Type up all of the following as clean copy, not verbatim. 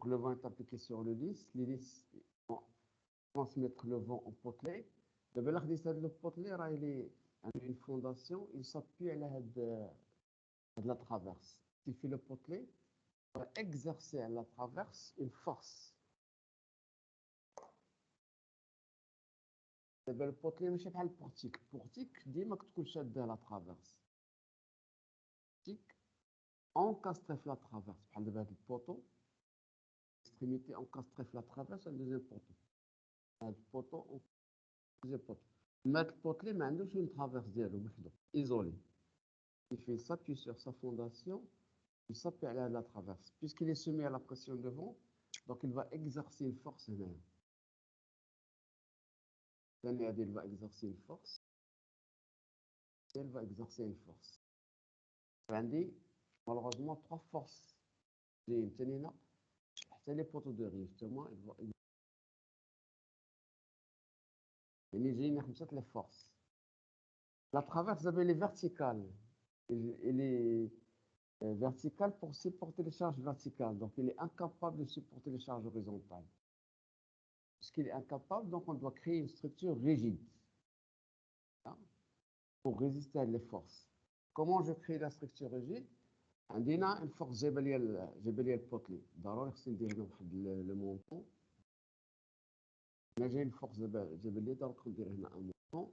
Donc le vent est appliqué sur le lisse. Les lisses vont transmettre le vent au potelet. دابا الا خديت هذا البوتلي راه عنده une fondation, il s'appuie على هاد la traverse. Ce qui fait le potelet va exercer à la traverse une force. دابا البوتلي ماشي بحال البورتيك ديما كتكون شاده لا ترافيرس. البورتيك انكاستري في لا ترافيرس بحال دابا هاد البوطو اكستريميتي انكاستري في لا ترافيرس un deuxième poteau. هاد البوطو deuxième poteau. Mais le potelet ما عندوش une traverse ديالو وحده isolé. Il fait s'appuie sur sa fondation, il s'appuie à la traverse. Puisqu'il est soumis à la pression de vent, donc il va exercer une force énorme. Il va exercer une force. Elle va exercer une force. Malheureusement, trois forces. C'est les poteaux de rive, justement. Les forces. La traverse, elle est verticale. Elle est verticale pour supporter les charges verticales. Donc, il est incapable de supporter les charges horizontales. Puisqu'il est incapable, donc on doit créer une structure rigide pour résister à les forces. Comment je crée la structure rigide? عندنا une force جبلية البوتلي ضروري خصني ندير له واحد لو مونطون. هنا جاي الفورس جبلية ضروري ندير هنا ان مونطون.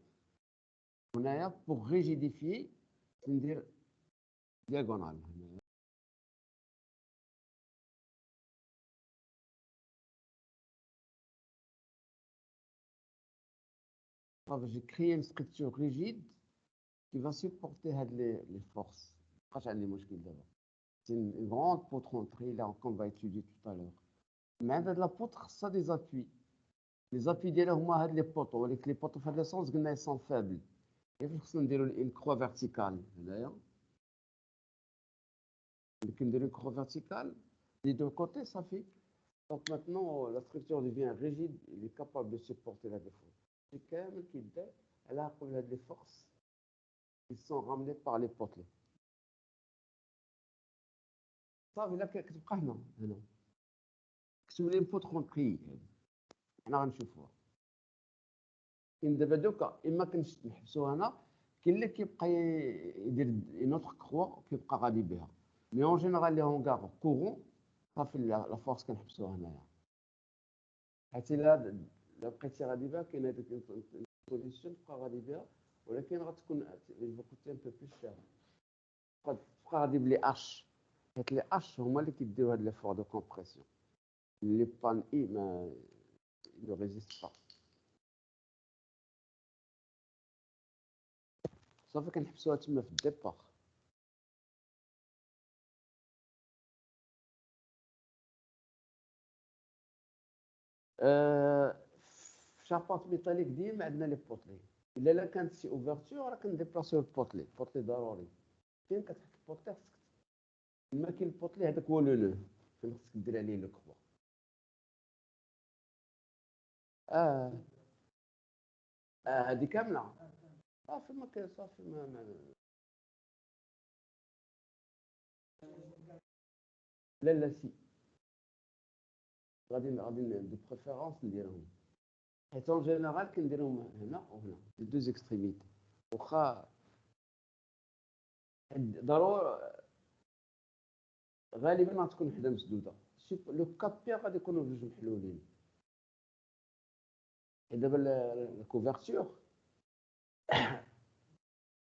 هنايا بوغ ريجيديفي ندير دياغونال هنايا. J'ai créé une structure rigide qui va supporter les forces. C'est une grande poterie là qu'on va étudier tout à l'heure. Mais la poutre, ça a des appuis. Les appuis ديالهم les poteaux. Les poteaux في هذا السونس قلنا ils sont faibles. Il faut نديروا une croix verticale. هنايا. نديروا une croix verticale. Les deux côtés, ça fait. Donc maintenant, la structure devient rigide. Il est capable de supporter la défense. C'est quand même qu'il dit, elle a des forces qui sont ramenées par les potelets. صافي لا كتبقى هنا كتب لي بوترونتري حنا غنشوفوها. كاين دابا دوكا اما كنحبسوها هنا كاين اللي كيبقى يدير نوتر كروا كيبقى غادي بها. مي اون جينيرال لي هونغار كورون صافي لا فورس كنحبسوها هنايا. حيت الا بقيتي غادي بها كاين هذيك السوليسيون تبقى غادي بها ولكن غتكون الفوكوتي ان بو بلوس شير. تبقى غادي بلي اش حيت لي اش هما اللي كيديروا هاد ليفور دو كومبريسيون. لي بان اي ما ne résiste pas. صافي كنحبسوها تما في الديبار. في شاباط ميتاليك ديما عندنا لي بوتلي. الا كانت شي اوفرتور راه كنديبلاسيو البوتلي ضروري. فين كتحط البوتلي خصك ما كاين البوتلي هذاك هو لو فين خصك دير عليه لو كروا. هذه كامله صافي ما كاين صافي لا سي غادي دو بريفيرونس نديرهم حيت اون جينيرال كنديرهم هنا وهنا لي دوز اكستريميتي واخا ضروري غالبا ما تكون وحده مسدوده. لو كابي غادي يكونوا بجوج محلولين. دابا الكوفرتور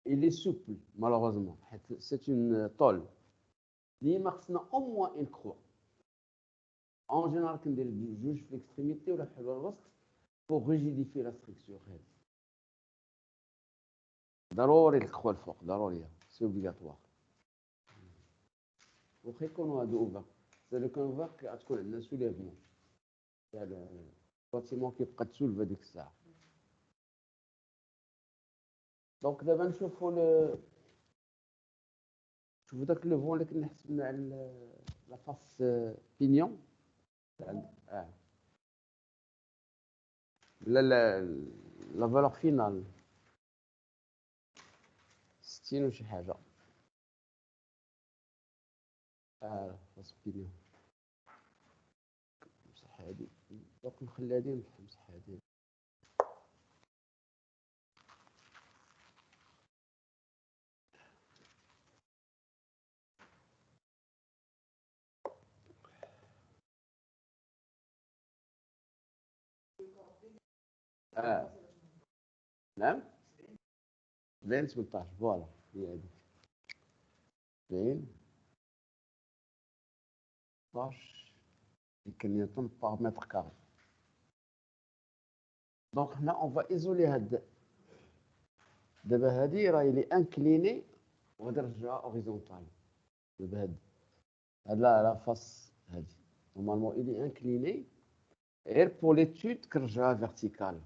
il est souple malheureusement c'est une tôle ديما خصنا au moins une croix. En général كندير جوج في l'extrémité ولا بحال الوسط pour rigidifier la structure. ضروري الكخوا الفوق ضروريه سي اوبليغاتوار. واخا يكونوا هادو اوفر لو كان اوفر غتكون عندنا سوليفمون تاع الباتيمون كيبقى تسولف هذيك الساعه. دونك دابا نشوفوا داك لو فون اللي كنا حسبنا على لا فاس بينيون. لا فالور فينال 60 وشي حاجه. فاس بينيون هادي دوك نخلي هادي ونمسح هادي. نعم 18 فوالا هي هادي 18 نيوتن باغ متر كاري. دونك هنا اون فا ايزولي هاد دابا هادي راهي لي انكليني وغادي نرجعها اوريزونتال. دابا هاد لا فاس هادي نورمالمون إلي انكليني غير بور ليتود كنرجعوها فيرتيكال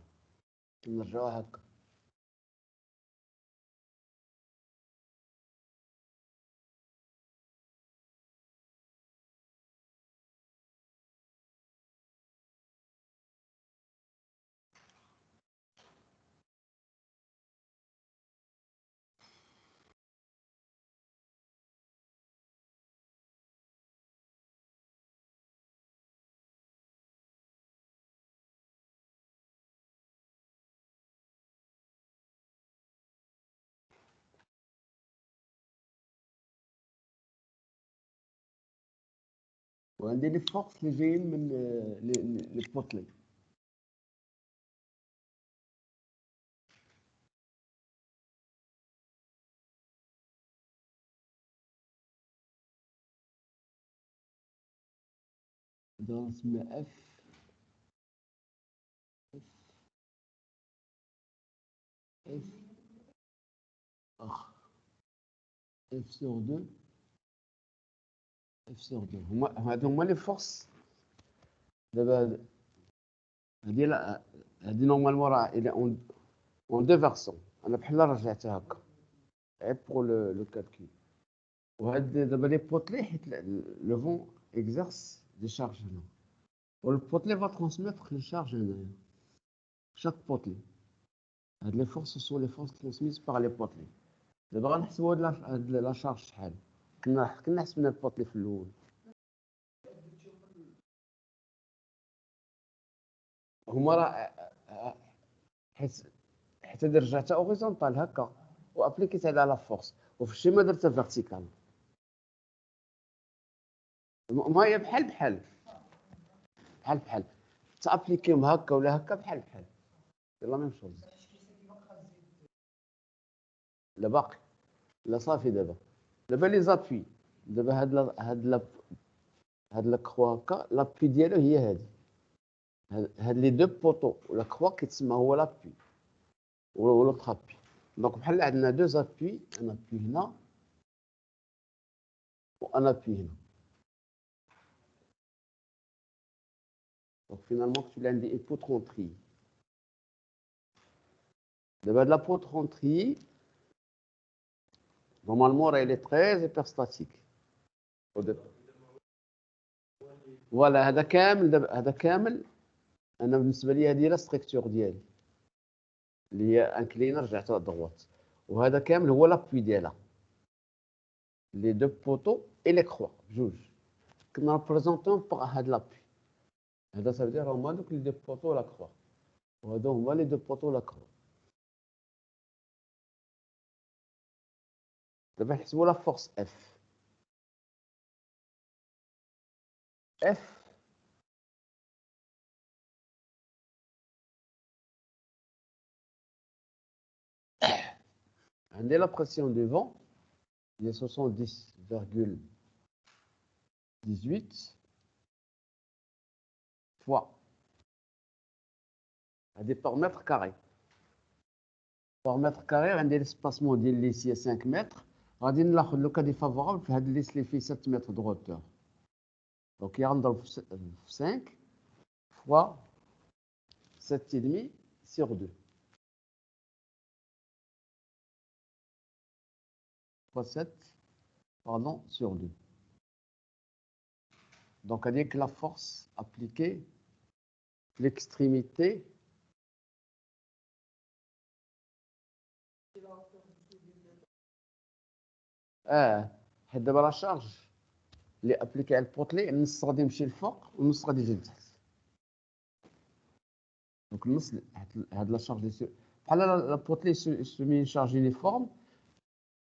كنرجعوها هكا. وعندي لي فورس اللي جايين من لي بوتلي. هذا نسمى اف اف سور 2 اف سور 2 هما لي فورس. دابا هادي لا هادي نورمالمون راه الى اون دو فيرسون. انا بحال رجعتها هكا غير بور لو كالكول. وهاد دابا لي بوتلي حيت لو فون اكزيرس دي شارج هنا والبوتلي فا ترانسميتر لي شارج هنايا chaque potelet. Les forces sont les forces transmises par les potelets. دابا غنحسبوا هاد لا شارج شحال. كنا حسبنا البوتلي في الاول. هما راه حيت هادي رجعتها اوريزونتال هكا وابليكيت على لا فورس وفي الشيما درتها فيرتيكال. ما هي بحال تابليكيهم هكا ولا هكا بحال سي لا ميم شوز. لا باقي لا صافي. دابا لي زابي دابا هاد لا كخوا هكا لابي ديالو هي هادي. هاد لي دو بوطو ولا كخوا كيتسمى هو لابي ولوطخ ابي. دونك بحال عندنا دو زابي ان ابي هنا وان ابي هنا. دونك فينالمون تولي عندي اي بوترونتري. دابا هاد لا بوترونتري نورمالمون راه لي تري هيبرستاتيك. فوالا هذا كامل. دابا هذا كامل انا بالنسبه لي هذه لا ستركتور ديالي اللي هي انكلينر رجعتها دروات. وهذا كامل هو لابوي ديالها لي دو بوطو اي لي كخوا بجوج كنا ريبريزونطون باغ هاد لابوي. هذا سافدير هما دوك لي دو بوطو لا كخوا وهادو هما لي دو بوطو لا كخوا. دابا نحسبوا لا فورس اف عندي لا بريسيون دو فون هي 70,18 فوا هادي باغ متر كاري. باغ متر كاري عندي ليسباسمون ديال ليس هي 5 متر. غادي ناخذ لو كا ديفافورابل في هاد الليس اللي فيه 7 متر دو روتور. دونك غنضرب في 5 فوا 7,5 sur 2 fois 7 pardon sur 2. Donc avec la force appliquée l'extrémité حيت دابا لا شارج اللي ابليكي على البوتلي النص غادي يمشي لفوق والنص غادي يجي لتحت. Donc, la charge la potelée se met une charge uniforme,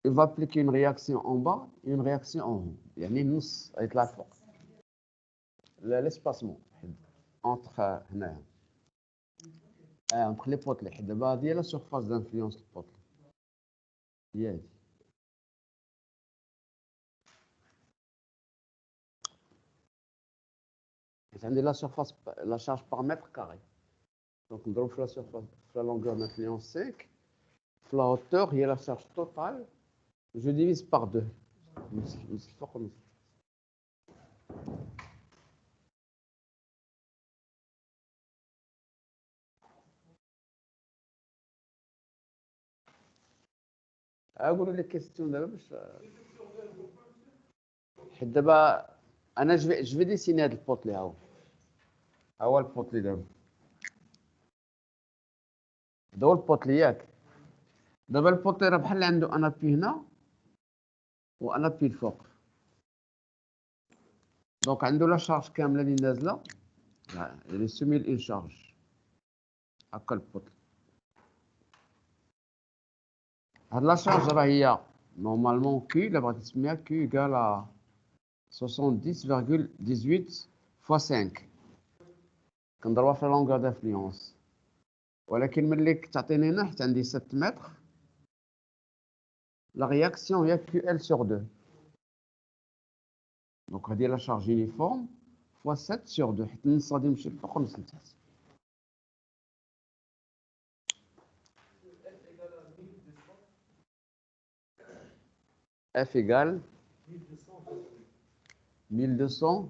il va appliquer une réaction en bas et une réaction en haut. Il y a une avec la force. L'espacement entre les potelets. D'abord, il y a la surface d'influence du potelet. Il y a la surface, la charge par mètre carré. Donc, on donne la surface, la longueur d'influence 5. La hauteur, il y a la charge totale. Je divise par 2. أقول لك question دابا باش حيت دابا أنا جو في ديسيني هاد البوطلي ها هو البوطلي دابا هذا هو البوطلي ياك دابا البوطلي راه بحال اللي عنده أنا بي هنا وأنا بي الفوق دونك عنده لا شارج كاملة اللي نازلة اللي سمي الإن شارج هكا البوطلي هاد لا شارج راه هي نورمالمون كي إلا بغيتي تسميها كي إيكال 70,18 fois 5 كنضربها في لونغور دانفلونس ولكن ملي تعطيني هنا حيت عندي 7 متر لا رياكسيون هي كيو ال sur 2 دونك هذه لا شارج يونيفورم fois 7 sur 2 حيت النص غادي يمشي للفوق والنص لتحت F égale 1200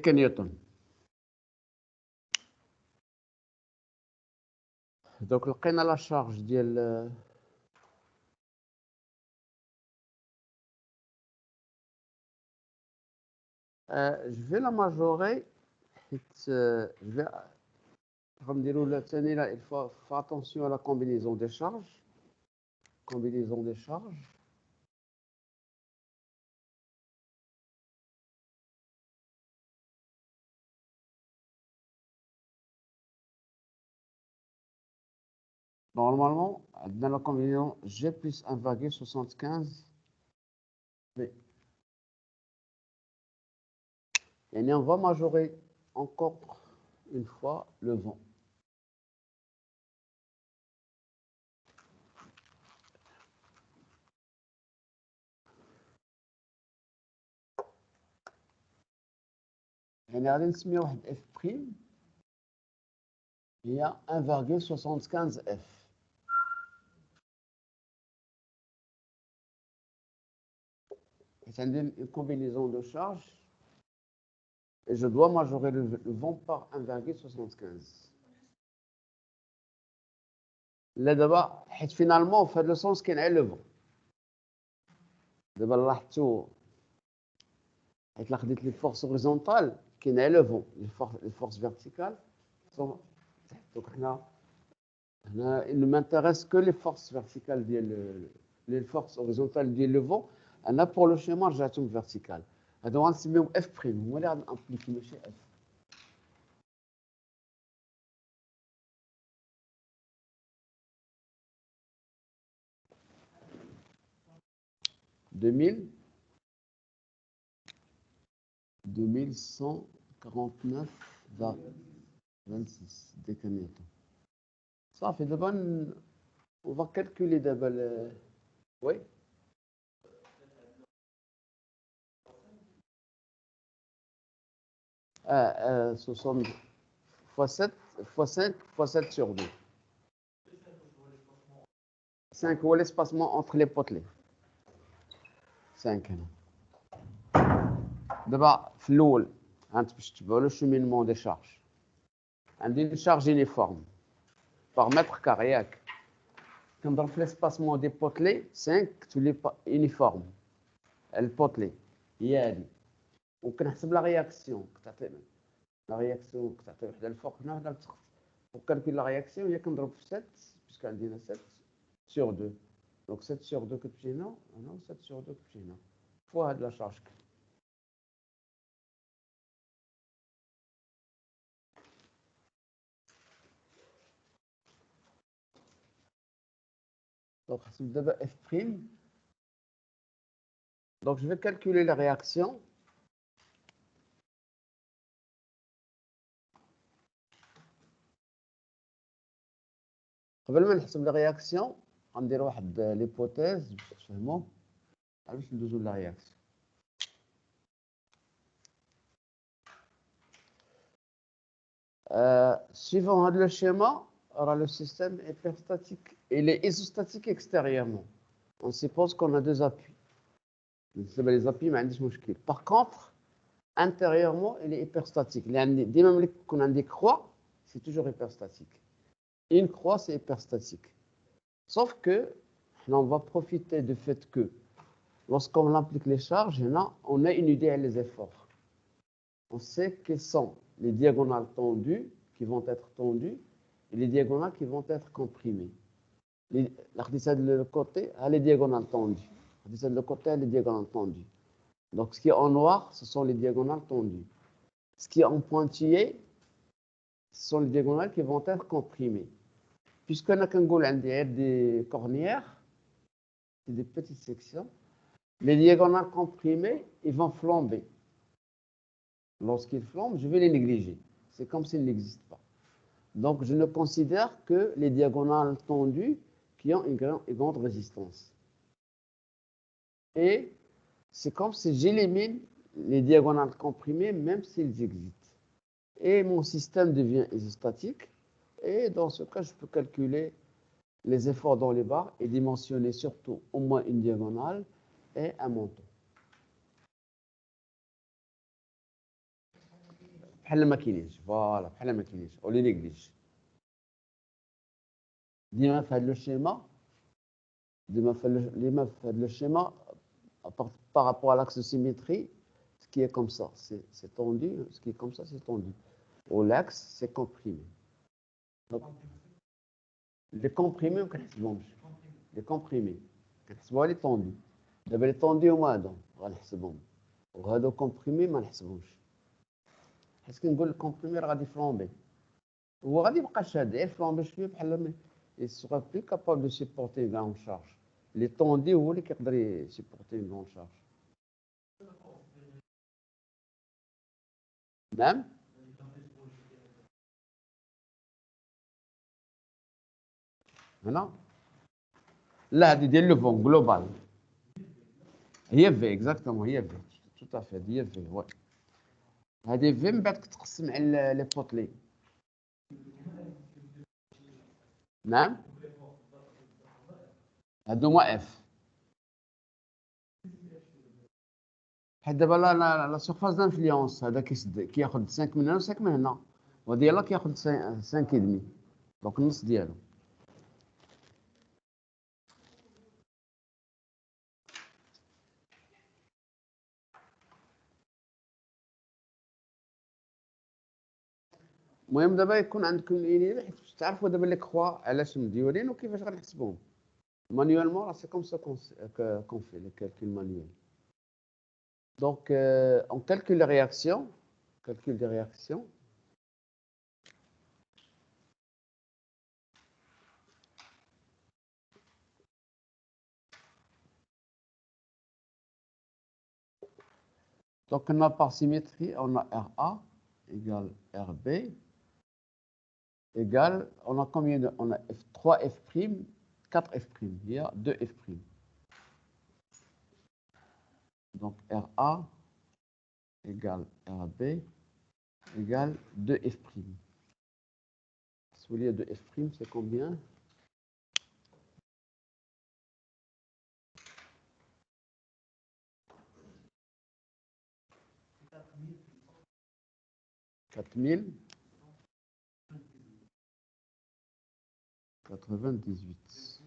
نيوتن دونك لقينا لا شارج ديال je vais la majorer حيت je vais غنديروا ثاني لا il faut faire attention à la combinaison des charges normalement dans la combinaison G plus 1,75 V. Et on va majorer encore une fois le vent. On a نسميه واحد F prime il y a 1,75 F. C'est une combinaison de charges et je dois majorer le vent par 1,75. Là d'abord, finalement, fait le sens qu'il y a le vent. D'abord, لاحظتوا حيت لا خديت لي فورس هوريزونتال كاين على لو فون لي فورس فيرتيكال دونك هنا il ne m'intéresse que les forces verticales ديال les forces horizontales ديال لو فون انا pour le schéma رجعتهم vertical هادو غنسميهم اف بريم هما اللي غنابليكي ماشي اف deux mille cent 26 décanetons. Ça fait de bonnes. On va calculer d'abord le. Oui. Ah, 60 fois 7 fois 5 fois 7 sur 2. 5 ou l'espacement entre les potelets. 5 هنا. دابا في الأول أنت باش تبعوا le cheminement des charges. عندي une charge uniforme par mètre carré ياك. كنضرب في l'espacement des potelets 5 تولي uniforme. البوتلي هي هادي. وكنحسب لا رياكسيون كتعطينا. لا رياكسيون كتعطي وحده الفوق هنا وحده لتحت. وكالكول لا رياكسيون هي كنضرب في 7 باسكو عندنا 7 sur 2. Donc 7 sur 2 كتمشي هنا و 7 sur 2 كتمشي هنا. فوا هاد لا شارج Donc, d'abord F'. Donc, je vais calculer la réaction. قبل ما نحسب لا رياكسيون غندير واحد ليبوتيز باش تفهموا باش ندوزو لا رياكسيون. Suivant le schéma, le système hyperstatique. Il est isostatique extérieurement. On suppose qu'on a deux appuis. Les appuis, mais par contre, intérieurement, il est hyperstatique. Dès même qu'on a des croix, c'est toujours hyperstatique. Une croix, c'est hyperstatique. Sauf que, on va profiter du fait que, lorsqu'on applique les charges, on a une idée des efforts. On sait quels sont les diagonales tendues qui vont être tendues et les diagonales qui vont être comprimées. L'artisan de le côté a les diagonales tendues. L'artisan de le côté a les diagonales tendues. Donc, ce qui est en noir, ce sont les diagonales tendues. Ce qui est en pointillé, ce sont les diagonales qui vont être comprimées. Puisqu'on a des cornières, c'est des petites sections, les diagonales comprimées, ils vont flamber. Lorsqu'ils flambent, je vais les négliger. C'est comme s'ils n'existent pas. Donc, je ne considère que les diagonales tendues qui ont une grande résistance. Et c'est comme si j'élimine les diagonales comprimées, même s'ils existent. Et mon système devient isostatique. Et dans ce cas, je peux calculer les efforts dans les barres et dimensionner surtout au moins une diagonale et un montant. بحال ما كاينينش فوالا بحال ما كاينينش او لي نيجليج ديما في هذا le schéma par rapport à l'axe de symétrie, ce qui est comme ça c'est tendu, ce qui est comme ça c'est tendu, ou l'axe c'est comprimé. Donc, les comprimés ما كنحسبهمش les comprimés كنحسبوها لي tendus. دابا لي tendus هما هادو غنحسبهم وهادو comprimés ما نحسبهمش حيت كنقول الكومبريمي راه غادي يفلومبي هو غادي يبقى شاد يفلومبي شويه بحال il sera plus capable de supporter une grande charge. Les tendus هو اللي كيقدر supporter une grande charge. نعم هنا لا هذه ديال لو فون جلوبال هي في اكزاكتومون هي في tout à fait هي في وي هذه في من بعد كتقسم على لي بوتلي. نعم هادو هما اف حيت دابا لا سيرفاس دانفلونس هذا كياخذ 5 من هنا و 5 من هنا وديالها كياخذ 5 كيدمي دونك النص ديالو. المهم دابا يكون عندكم الانيه حيت باش تعرفوا دابا لي كخوا علاش مديولين وكيفاش غنحسبوهم مانيوالمون. راه سي كوم سا كون في لي كالكول مانيوال. Donc, on calcule les réactions. Calcul des réactions. Donc, on a par symétrie, on a RA égale RB égale, on a combien de, on a 3F', 4F', il y a 2F'. Donc, RA égale RB égale 2F'. Si vous voulez 2F', c'est combien? « 4098.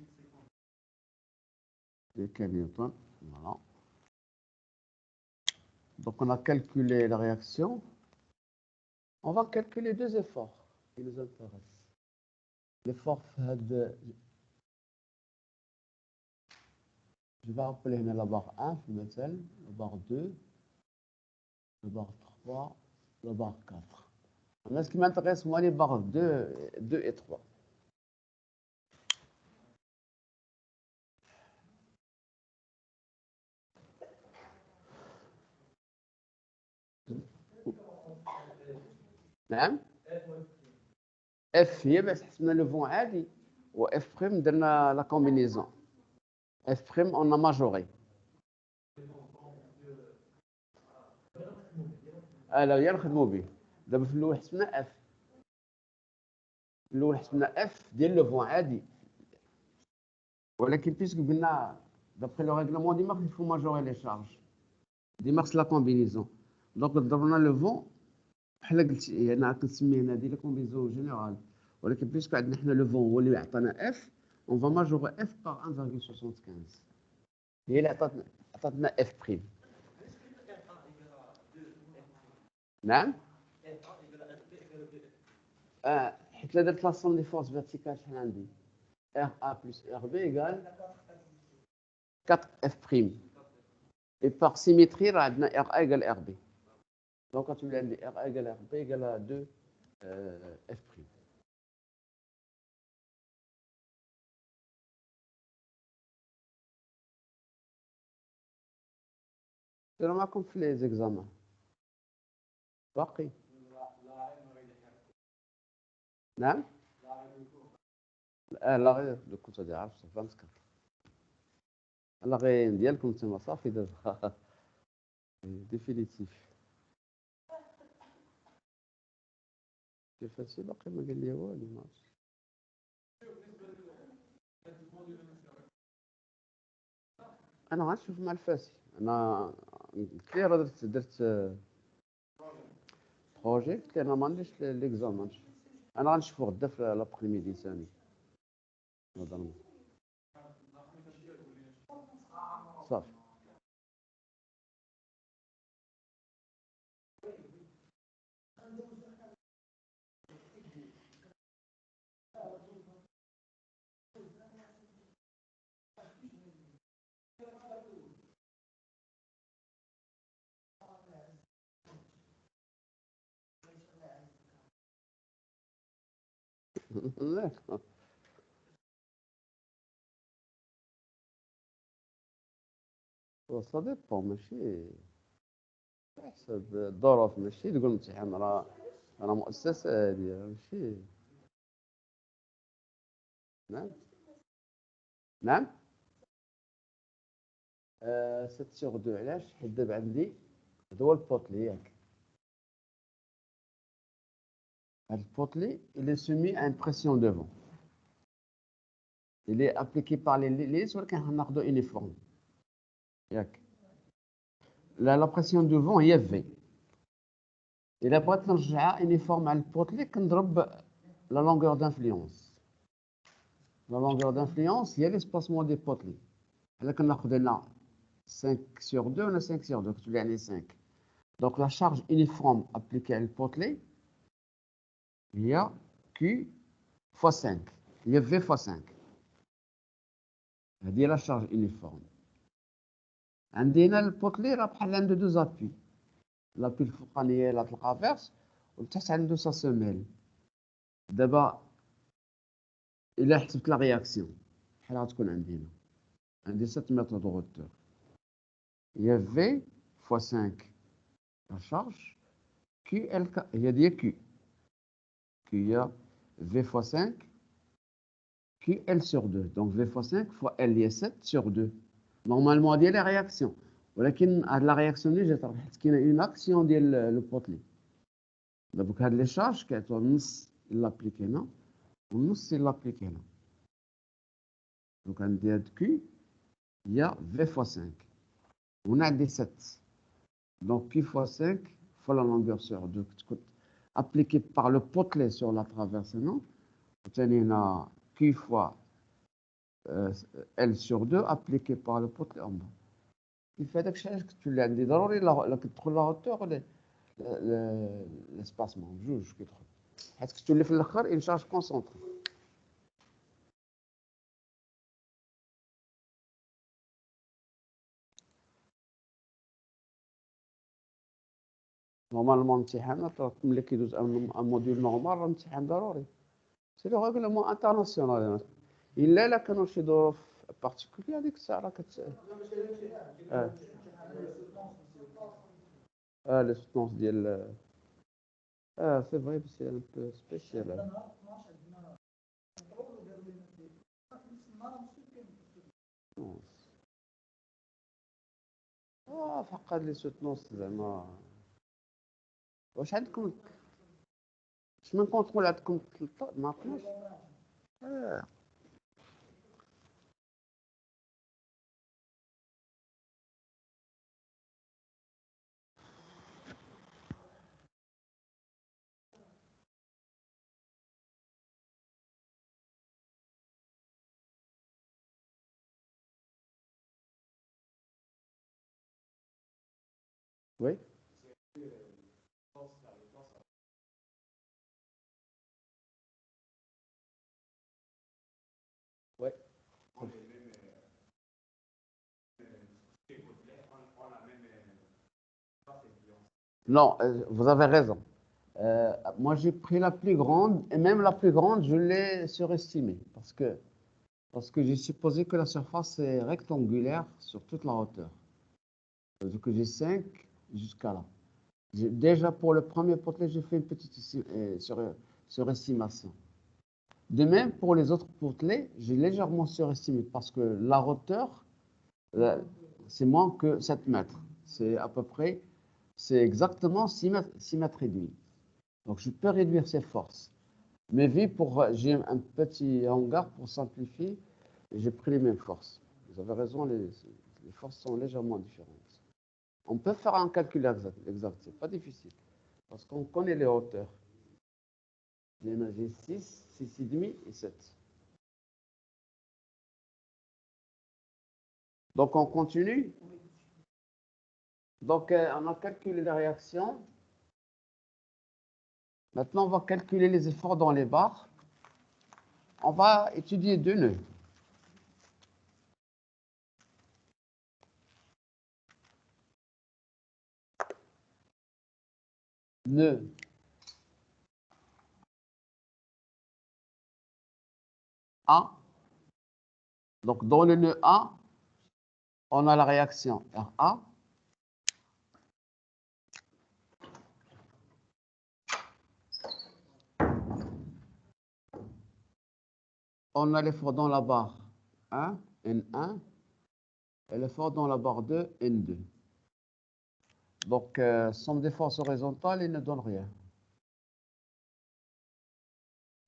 De kilonewtons. Voilà. Donc, on a calculé la réaction. On va calculer deux efforts qui nous intéressent. L'effort de... Je vais rappeler la barre 1, la barre 2, la barre 3, la barre 4. Mais ce qui m'intéresse, moi, les barres 2 et 3. نعم اف هي باش حسبنا لو فون عادي و اف بريم درنا لا كومبينيزون اف بريم اون ماجوري لا هي نخدموا به دابا في الاول حسبنا اف الاول حسبنا اف ديال لو فون عادي ولكن بيسك قلنا دابخي لو ريغلومون ديما il faut majorer les charges ديما خص لا كومبينيزون دونك ضربنا لو فون بحال قلتي انا كنسميه هنا ديال لا كومبينيزون جينيرال ولكن بيسك عندنا حنا لو فون هو اللي عطانا اف اون فا ماجوري اف بار 1.75 هي اللي عطاتنا اف بريم نعم حيت لا درت لا سون دي فورس فيرتيكال شحال عندي ار ا بلس ار بي ايكال 4 اف بريم اي باغ سيميتري راه عندنا ار ا ايكال ار بي دونك غتولي عندي ار ا ايكال ار بي ايكال 2 اف بريم سيروا معكم في لي زيكزامان باقي نعم لا غير دو كنت غادي عارف 24 لا غير ديالكم نتوما صافي دابا ديفينيتيف كيف هادشي باقي ما قال لي والو ما عرفتش انا غنشوف مع الفاسي انا قلت ليه راه درت بروجي قلت ليه انا ما عنديش ليكزامان انا غنشوفو غدا في لابخي ميدي ثاني نهضر صافي سا ديبون ماشي حسب الظروف ماشي تقول امتحان راه مؤسسة هادي ماشي نعم نعم 7 sur 2 علاش حيت دابا عندي هذا هو البوطلي ياك هذا البوطلي il est soumis à une pression de vent il est appliqué par les ليس ولكن غناخدو يونيفورم ياك لا بريسيون دو فون هي في الا بغيت نرجعها يونيفورم على البوطلي كنضرب لا لونغور دانفلونس لا لونغور دانفلونس هي ليسباسمون دي بوطلي بحال كناخد هنا 5 sur 2 ولا 5 sur 2 كتولي يعني 5 دونك لا شارج يونيفورم ابليكي على البوطلي هي Q fois 5 هي V fois 5 هذه هي لا شارج يونيفورم عندي هنا البوطلي راه بحال عنده دو زابي لابي الفوقانيه لا تلقى فيرس وتحت عنده سا سوميل دابا الا حسبت لا رياكسيون بحال غتكون عندي هنا عندي 7 متر دو روتور هي V fois 5 لا شارج Q هي ديال Q هي V fois 5 Q L sur 2 donc V fois 5 fois L هي 7 sur 2 normalement هذه هي رياكسيون ولكن هاد لا رياكسيون اللي جات حيت كاينه اون اكسيون ديال لو بوطلي دابا هاد لي شارج كيعطيو النص لابليكي هنا والنص لابليكي هنا دونك عندي هاد كي هي في فوا 5 وهنا عندي 7 دونك كي فوا 5 فوا لا لونغور سور 2 تكون appliqué par le potelet sur la traverse non وثاني هنا كي فوا L sur 2 appliqué par le potelet en bas كيف هذاك الشيء علاش كتولي عندي ضروري لا كتدخل لا هوتور ولا لاسباسمون بجوج كيدخل حيت كتولي في الاخر ان شارج كونسونطري نورمالمون الامتحانات ملي كيدوز ان موديول نورمال راه امتحان ضروري سي لو ريغلومون انترناسيونال الا كانوا شي ظروف بارتيكولير هذيك الساعه راه لي سوتونس ديال Ah, c'est vrai, c'est un peu spécial. Non. فقط لي سوتونس زعما واش عندكم اش من كونترول عندكم 13 ما عرفناش اه وي وي Non, vous avez raison. Moi, j'ai pris la plus grande, et même la plus grande, je l'ai surestimée, parce que j'ai supposé que la surface est rectangulaire sur toute la hauteur. Donc, j'ai 5 jusqu'à là. Déjà, pour le premier potelet, j'ai fait une petite surestimation. De même, pour les autres potelets, j'ai légèrement surestimé, parce que la hauteur, c'est moins que 7 mètres. C'est à peu près, c'est exactement 6 mètres et demi. Donc, je peux réduire ces forces. Mais vu j'ai un petit hangar pour simplifier, j'ai pris les mêmes forces. Vous avez raison, les forces sont légèrement différentes. On peut faire un calcul exact, c'est pas difficile, parce qu'on connaît les hauteurs. J'ai 6, 6,5 et 7. Donc, on continue. Donc, on a calculé les réactions. Maintenant, on va calculer les efforts dans les barres. On va étudier deux nœuds. Nœud A. Donc, dans le nœud A, on a la réaction RA. On a l'effort dans la barre 1, N1, et l'effort dans la barre 2, N2. Donc, somme des forces horizontales, il ne donne rien.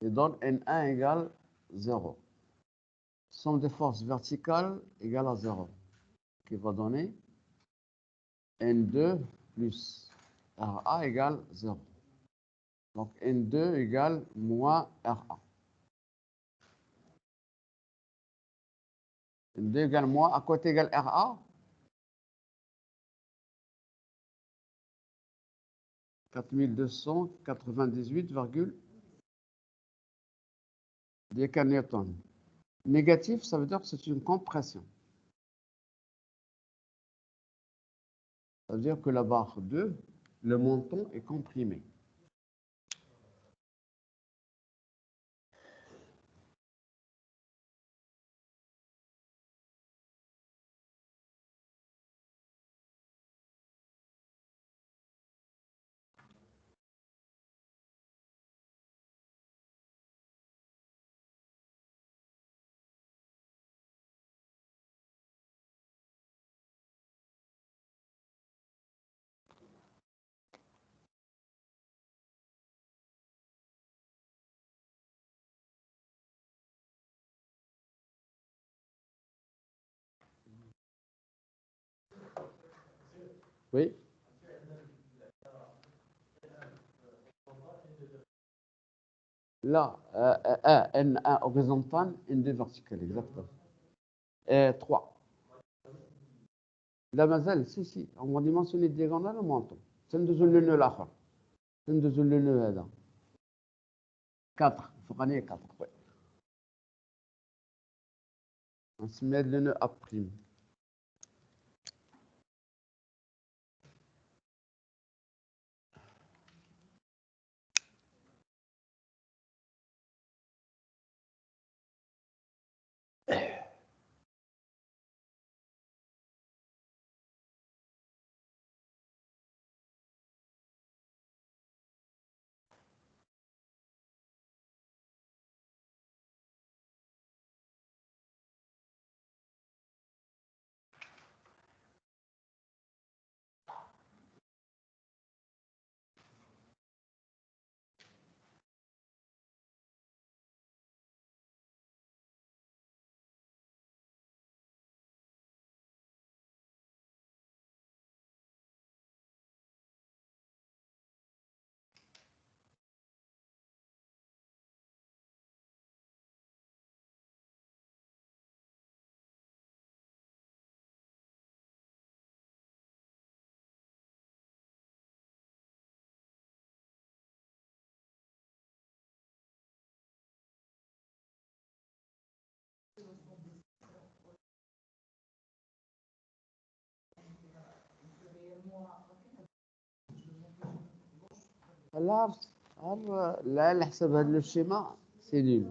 Il donne N1 égale 0. Somme des forces verticales égale à 0, qui va donner N2 plus RA égale 0. Donc, N2 égale moins RA. N2 égale moins, à côté égale RA. 4298,10 kN. Négatif, ça veut dire que c'est une compression. Ça veut dire que la barre 2, le menton est comprimé. Oui. Là, N1 horizontal, N2 vertical, exactement. Et 3. لا مازال سي on va dimensionner الدياغونال ومونطون تندوزو للنو الاخر تندوزو للنو هذا 4 فوقانيه 4 وي نسمي هذا لو ا بريم là, là, le schéma, c'est nul.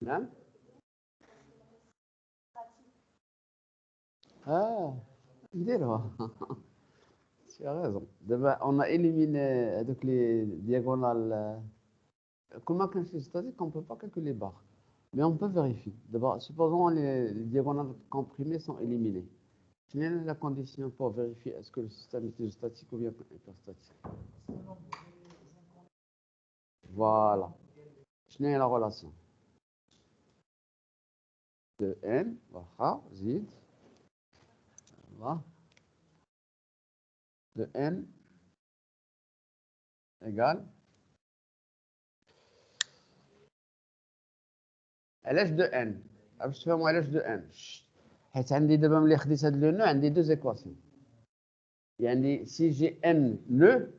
Hein? Ah, نديرها. Tu as raison. D'abord, on a éliminé donc, les diagonales. Comment calculer? C'est-à-dire qu'on ne peut pas calculer les barres. Mais on peut vérifier. D'abord, supposons les diagonales comprimées sont éliminées. Quelle est la condition pour vérifier est-ce que le système est isostatique ou bien hyperstatique? Voilà. Quelle est la relation? De n, voilà, zid, voilà, de n égale علاش de n. باش تفهموا علاش de n. حيت عندي دابا ملي خديت هاد لو نو عندي deux équations. يعني si j'ai n nœuds,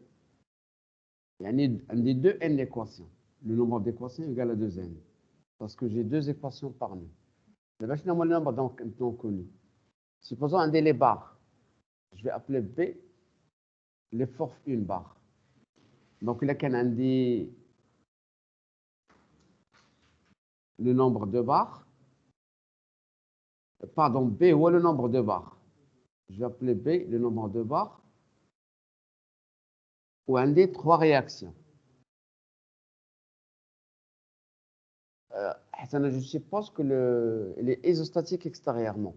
يعني عندي deux n équations. Le nombre d'équations est égal à 2n. Parce que j'ai deux équations par nœud. دابا شنو هما le nombre donc connu? Supposons عندي les barres. Je vais appeler B les forces une barre. Donc là كان عندي le nombre de barres. Pardon, B ou le nombre de barres. Je vais appeler B le nombre de barres. Ou un des trois réactions. Je suppose que il est isostatique extérieurement.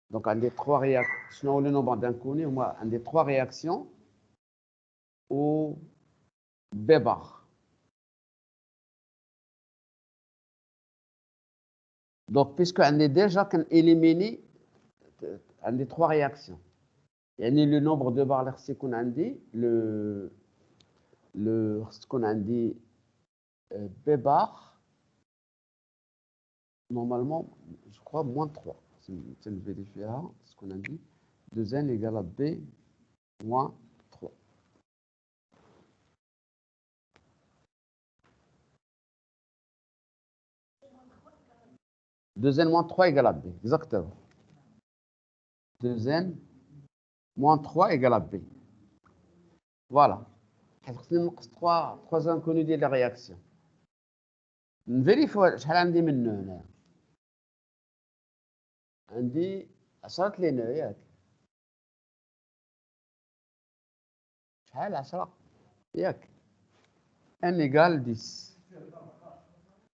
Donc, un des trois réactions, sinon le nombre d'inconnus, au moins un des trois réactions ou B bar. Donc, puisqu'on est déjà éliminé un des trois réactions. Il y a le nombre de barres, c'est qu'on a dit, ce qu'on a dit B bar, normalement, je crois, moins 3. C'est une vérification, ce qu'on a dit. 2n égale à B moins 3. Deux n moins 3 égale à B, exactement. 2n moins 3 égale à B. Voilà. Trois inconnus de la réaction. نفيريفيو شحال عندي من نو هنا. عندي 10 لي نو ياك. شحال 10 ياك. n égale 10.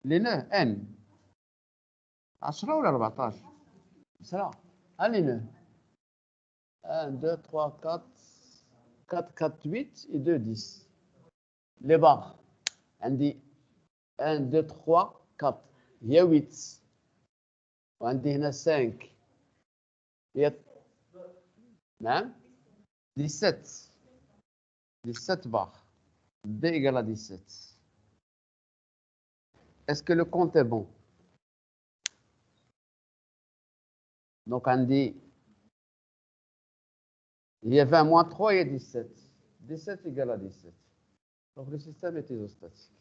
لي نو n 10 ولا 14؟ 10. لي نو 1 2 3 4 4 4 8 et 2 10. Les barres عندي 1 2 3 4 هي 8 وعندي هنا 5 هي نعم 17 17 barres. B égale à 17. Est-ce que le compte est bon? Donc on dit il y a 20 moins 3 et 17. 17 égale à 17. Donc le système est isostatique.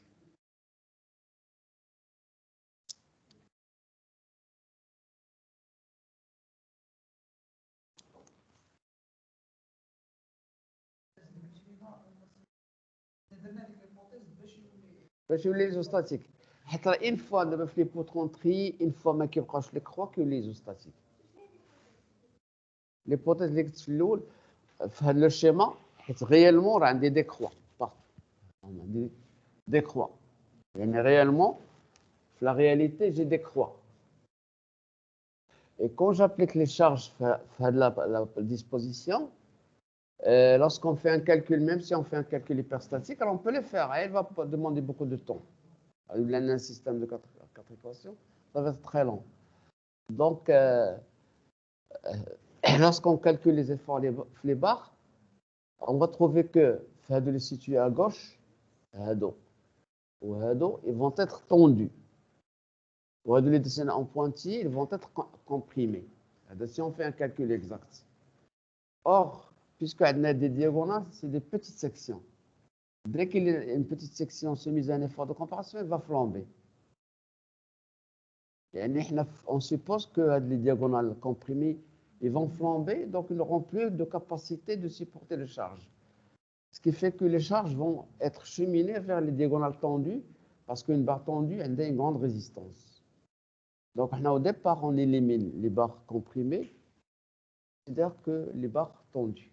باش يولي ايزوستاتيك حيت راه اون فوا دابا في لي بوترونتري اون فوا ما كيبقاوش لي كخوا كيولي ايزوستاتيك ليبوتيز اللي قلت في الاول في هذا لو شيما حيت غيالمون راه عندي دي كخوا عندي دي كخوا يعني réellement في la réalité j'ai des croix et quand j'applique les charges في هذه la disposition lorsqu'on fait un calcul même si on fait un calcul hyperstatique alors on peut le faire elle va demander beaucoup de temps. Un système de 4 équations, ça va être très long. Donc, lorsqu'on calcule les efforts les barres, on va trouver que les situés à gauche, ils vont être tendus. Les dessins en pointillés, ils vont être comprimés. Si on fait un calcul exact. Or, puisqu'on a des diagonales, c'est des petites sections. Dès qu'il y a une petite section soumise à un effort de comparaison, elle va flamber. Et on suppose que les diagonales comprimées, ils vont flamber, donc ils n'auront plus de capacité de supporter les charges. Ce qui fait que les charges vont être cheminées vers les diagonales tendues, parce qu'une barre tendue a une grande résistance. Donc, au départ, on élimine les barres comprimées, c'est-à-dire que les barres tendues.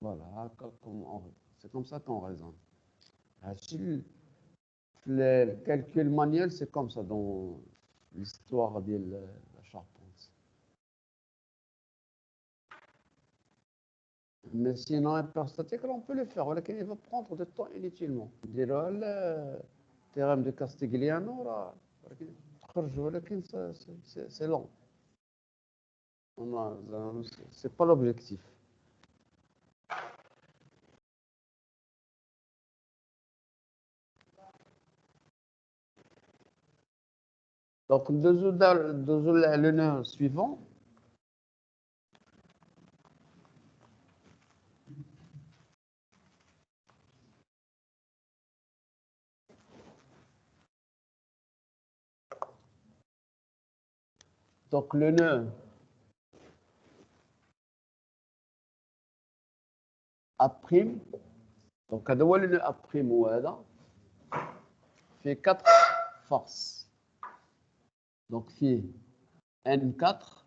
Voilà, c'est comme ça qu'on raisonne. Le calcul manuel, c'est comme ça dans l'histoire de la charpente. Mais sinon, un perstatique, on peut le faire, mais il va prendre du temps inutilement. Le théorème de Castigliano, c'est long. C'est pas l'objectif. Donc, le nœud suivant. Donc, le nœud A', donc, le nœud A', fait 4 forces. Donc, fait N4,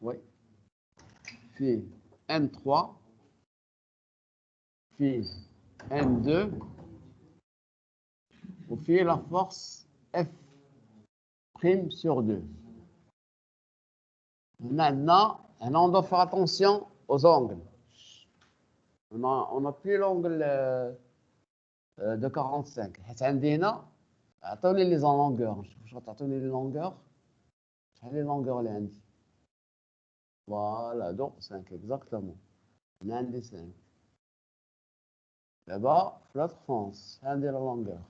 oui, fait N3, fait N2, ou fait la force F' sur 2. Maintenant, on doit faire attention aux angles. On n'a plus l'angle de 45. Attendez les en longueur. Attendez les longueurs. Les longueurs, les indices. Voilà, donc 5 exactement. L'un des 5. Là-bas, l'autre France, un de la longueur.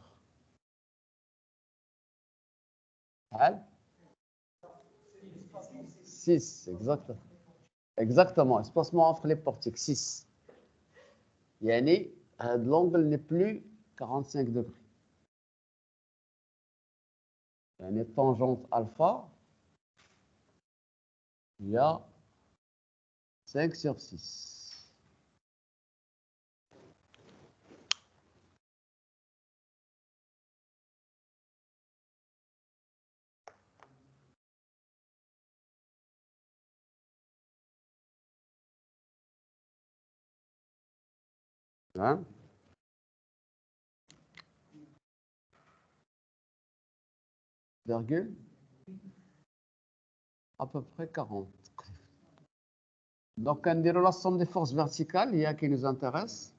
6, exactement. Exactement, espacement entre les portiques, 6. Yani, l'angle n'est plus 45 degrés. Yani, tangente alpha, il y a 5 sur 6. Hein? Virgule, à peu près 40. Donc, on dirait la somme des forces verticales, il y a qui nous intéresse.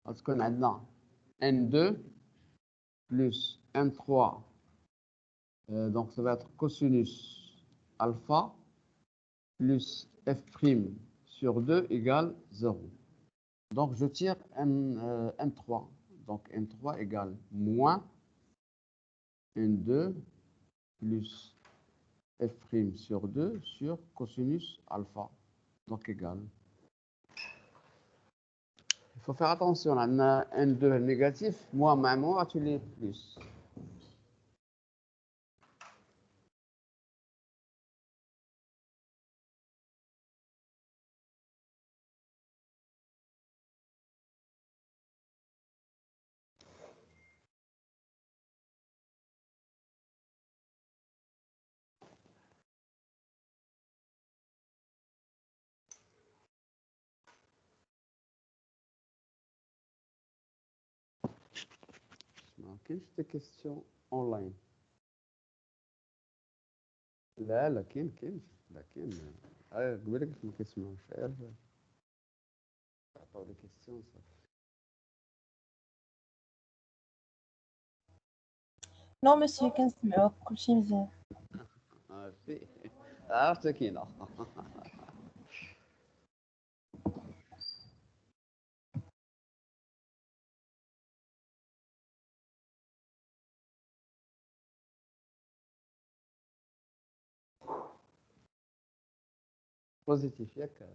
Parce qu'on a là N2 plus N3. Donc, ça va être cosinus alpha plus F' sur 2 égale 0. Donc, je tire N3. Donc, N3 égale moins N2 plus F' sur 2 sur cosinus alpha. Donc, égal. Il faut faire attention, on a N2 négatif, moi, tu l'es plus. كاينش des questions online. لا كاين قبيله كنت ما كنسمعوش عطاو لي كيسيون صافي. نو مسيو كنسمعوك كلشي مزيان. عرفتي عرفت كاينه positif, ياك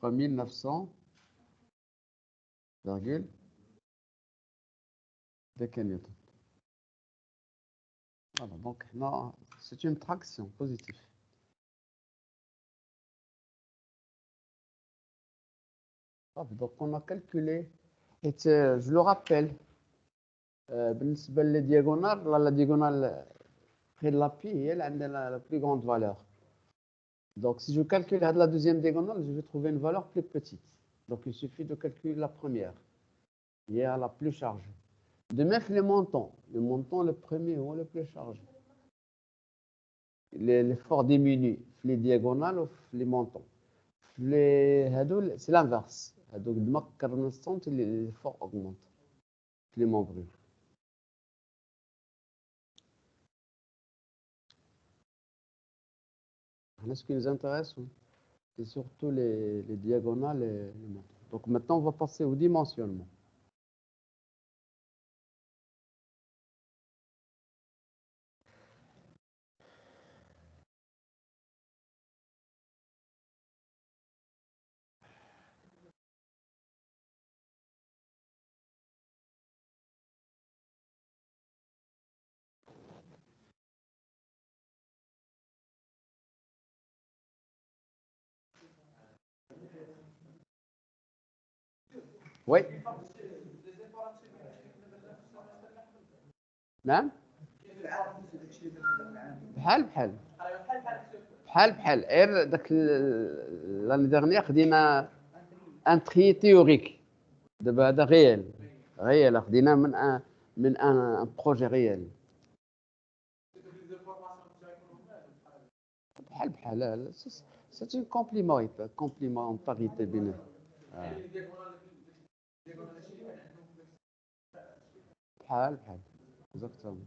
3900 virgule décannewton. Voilà, donc non, c'est une traction positive. Donc on a calculé, et je le rappelle, بالنسبة les diagonales, la diagonale près de l'appui, elle a la plus grande valeur. Donc si je calcule la deuxième diagonale, je vais trouver une valeur plus petite. Donc il suffit de calculer la première, qui est à la plus chargée. De mettre les montants, le premier ou le plus chargé. L'effort diminue, les diagonales ou les montants. C'est l'inverse. Donc, l'effort augmente. Les membres. Ce qui nous intéresse, c'est surtout les diagonales et les montants. Donc maintenant, on va passer au dimensionnement. Oui. نعم بحال l'année dernière خدينا un tri théorique دابا هذا réel خدينا من un projet réel بحال c'est un complémentarité بينهم بحال exactement.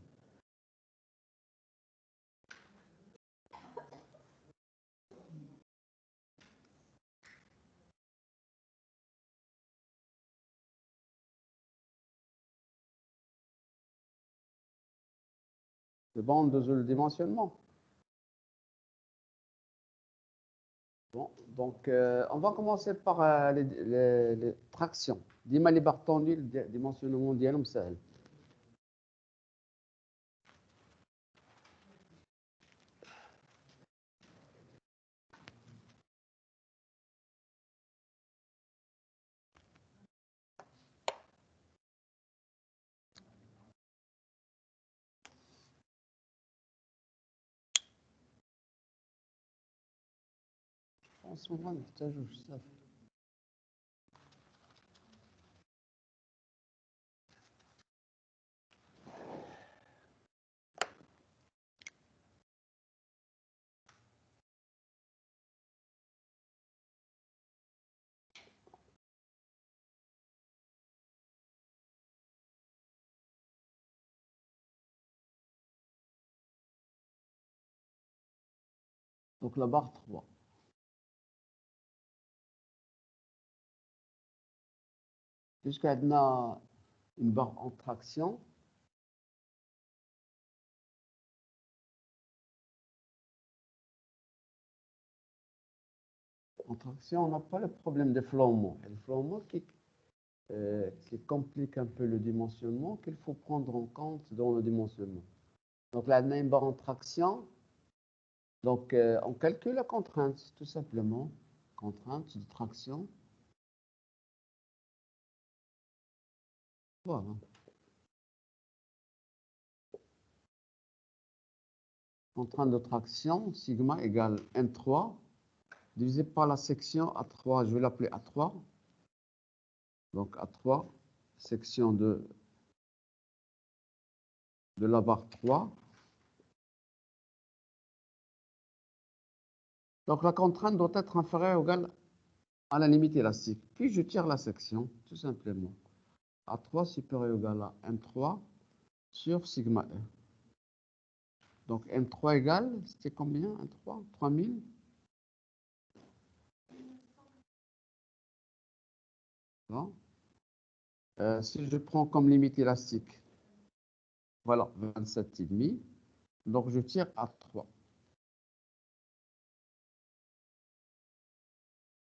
C'est bon de le dimensionnement. Bon, donc on va commencer par les tractions. Dis-moi les barres le dimensionnement ديالهم سهل. En ce moment, نحتاجو بزاف. Donc la barre 3. Puisqu'on a une barre en traction, on n'a pas le problème de flambement. Le flambement qui complique un peu le dimensionnement, qu'il faut prendre en compte dans le dimensionnement. Donc là, on a une barre en traction. Donc, on calcule la contrainte, tout simplement. Contrainte de traction. Voilà. Contrainte de traction, sigma égale N3, divisé par la section A3, je vais l'appeler A3. Donc, A3, section de la barre 3. Donc, la contrainte doit être inférieure ou égale à la limite élastique. Puis, je tire la section, tout simplement. A3 supérieur ou égal à M3 sur sigma E. Donc, M3 égale, c'était combien, M3 3000. Bon. Si je prends comme limite élastique, voilà, 27,5. Donc, je tire à 3.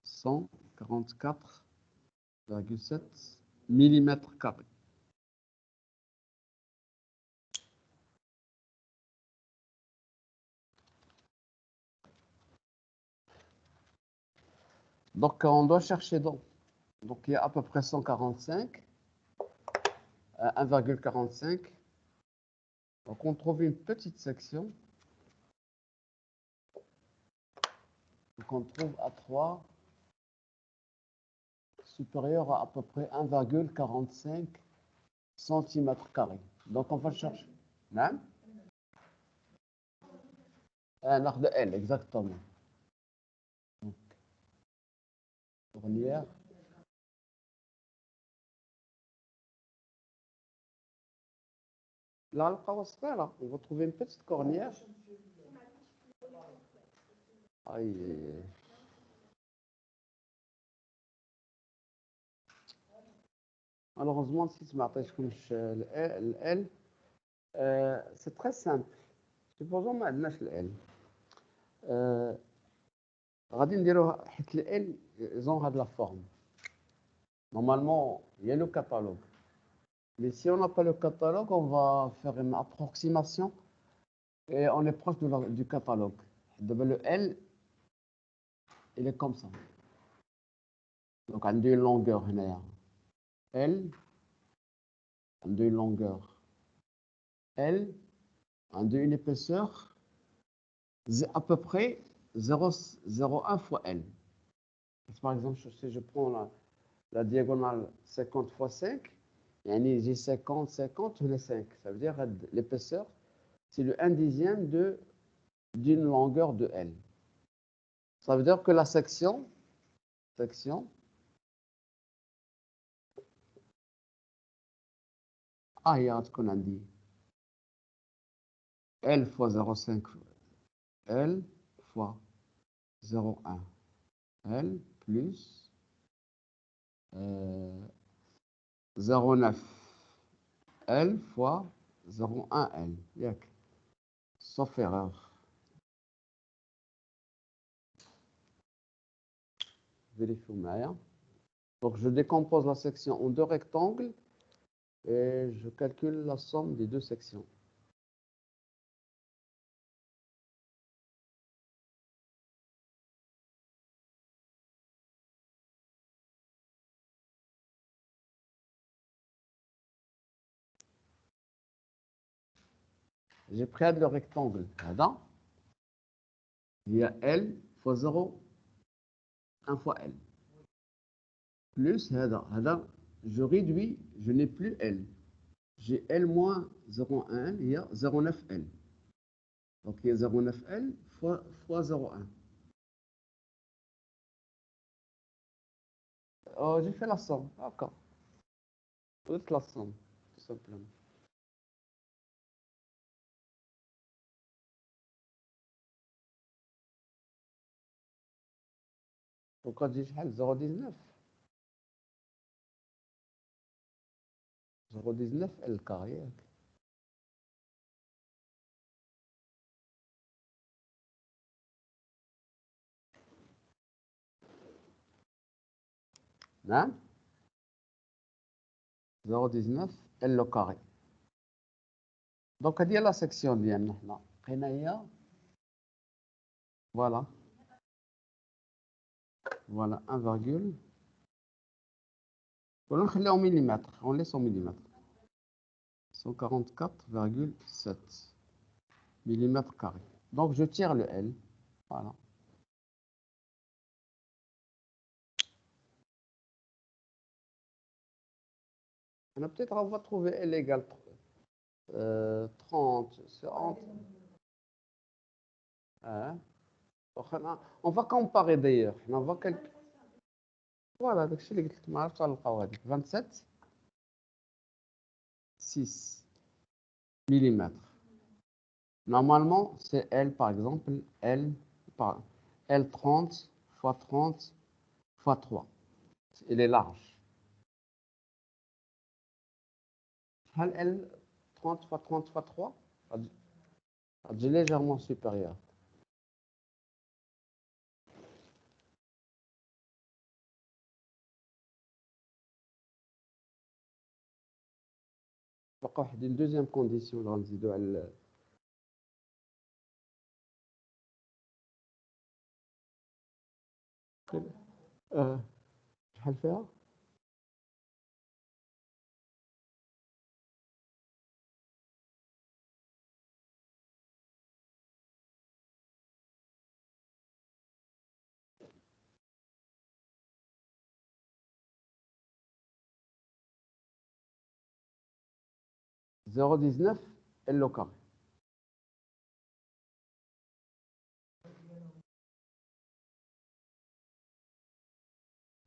144,7 millimètres carrés. Donc, on doit chercher donc il y a à peu près 145, 1,45. Donc, on trouve une petite section. Donc, on trouve à 3 supérieur à peu près 1,45 cm². Donc, on va chercher. Non? Un arc de L, exactement. Donc, cornière. Là, on va trouver une petite cornière. Aïe, aïe, aïe. Malheureusement, si tu m'appelles comme le L, c'est très simple. Supposons ما عندناش ال L. غادي نديروها حيت ال L ils ont de la forme. Normalement, il y a le catalogue. Mais si on n'a pas le catalogue, on va faire une approximation et on est proche du catalogue. Le L, il est comme ça. Donc, on a une longueur. L, on a une longueur. L, on a une épaisseur à peu près 0,01 fois L. Par exemple, si je prends la diagonale 50 fois 5, j'ai 50, 50 les 5. Ça veut dire l'épaisseur, c'est le 1 dixième d'une longueur de L. Ça veut dire que la section, il y a ce qu'on a dit. L fois 0,5, L fois 0,1, L plus 0,9, L fois 0,1, L. Sauf erreur. Vérifiez معايا. Donc, je décompose la section en deux rectangles et je calcule la somme des deux sections. J'ai pris le rectangle. Il y a L fois 0, 1 fois L. Plus, je réduis, je n'ai plus L. J'ai L moins 0,1, il y a 0,9 L. Donc, il y a 0,9 L fois 0,1. Oh, j'ai fait la somme. D'accord. Toute la somme, tout simplement. Pourquoi j'ai 0,19? 0,19 L carré. Non? 0,19 L au carré. Donc, il y a la section ديالنا هنا. هنا هي voilà. Voilà 1 virgule. On laisse en millimètres. On laisse en millimètres. 144,7 millimètres carrés. Donc, je tire le L. Voilà. Peut-être on va trouver L égale 30 sur 30. Hein? On va comparer d'ailleurs. On va voilà, donc je l'ai 27, 6 millimètres. Normalement, c'est L, par exemple, L 30 fois 30 fois 3. Il est large. L 30 fois 30 fois 3. J'ai légèrement supérieur. Une deuxième condition dans le شحال فيها 0,19 L au carré.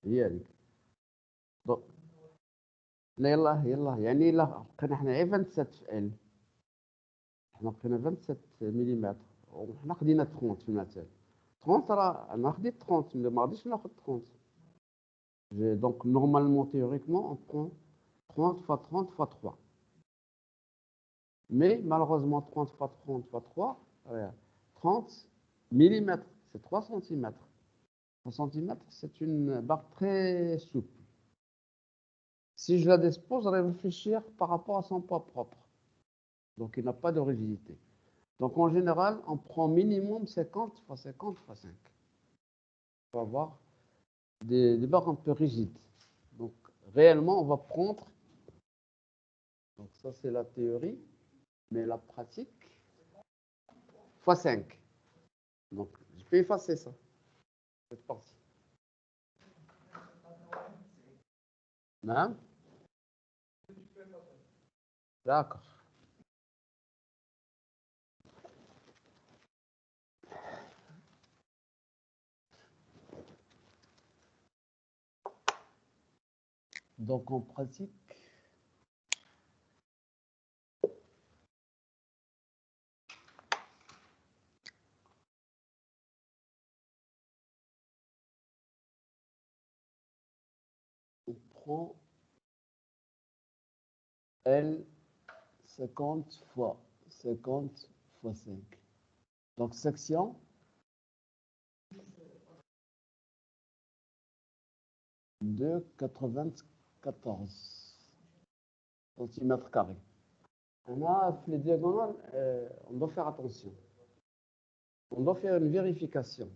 هي هذيك. لا يلا يعني لا بقينا حنا غير 27 في ال. حنا بقينا 27 ملم وحنا خدينا 30 في المثال. 30 راه انا خديت 30 ما غاديش ناخذ 30. Donc normalement théoriquement on prend 30 fois 30 fois 3. Mais malheureusement 30 fois 30 fois 3, 30 mm, c'est 3 cm. 3 cm, c'est une barre très souple. Si je la dispose, je vais réfléchir par rapport à son poids propre. Donc, il n'a pas de rigidité. Donc, en général, on prend minimum 50 fois 50 fois 5. On va avoir des barres un peu rigides. Donc, réellement, on va prendre... Donc, ça, c'est la théorie. Mais la pratique, fois 5. Donc, je peux effacer ça. Cette partie. Non? D'accord. Donc, en pratique, on prend L 50 fois 50 fois 5. Donc, section de 94 centimètres carrés. On a les diagonales, on doit faire attention. On doit faire une vérification.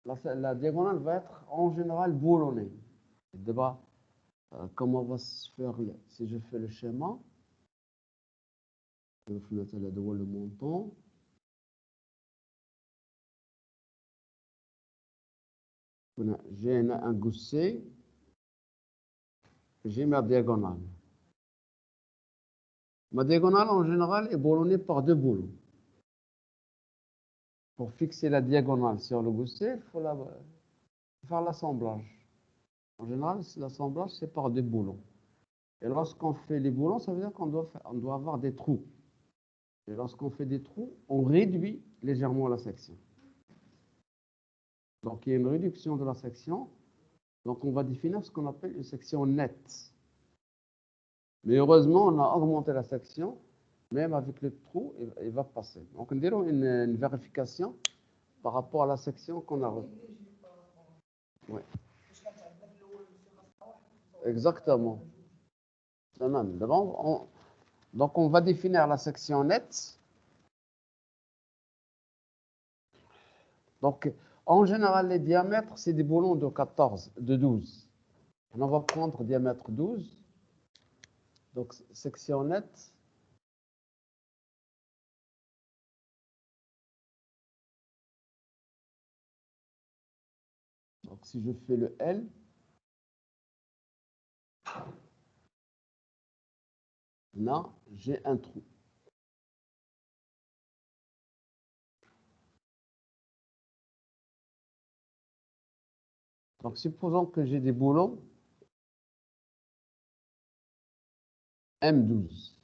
La diagonale va être en général boulonnée. D'abord, comment va se faire si je fais le schéma? Je vais mettre le montant. J'ai un gousset. J'ai ma diagonale. Ma diagonale, en général, est boulonnée par deux boulons. Pour fixer la diagonale sur le gousset, il faut faire l'assemblage. En général, l'assemblage, c'est par des boulons. Et lorsqu'on fait les boulons, ça veut dire qu'on doit avoir des trous. Et lorsqu'on fait des trous, on réduit légèrement la section. Donc, il y a une réduction de la section. Donc, on va définir ce qu'on appelle une section nette. Mais heureusement, on a augmenté la section. Même avec le trou, il va passer. Donc, on dirait une vérification par rapport à la section qu'on a retenue. Oui. Exactement. Donc, on va définir la section nette. Donc, en général, les diamètres, c'est des boulons de 14, de 12. On va prendre diamètre 12. Donc, section nette. Donc, si je fais le L, là, j'ai un trou. Donc, supposons que j'ai des boulons M12.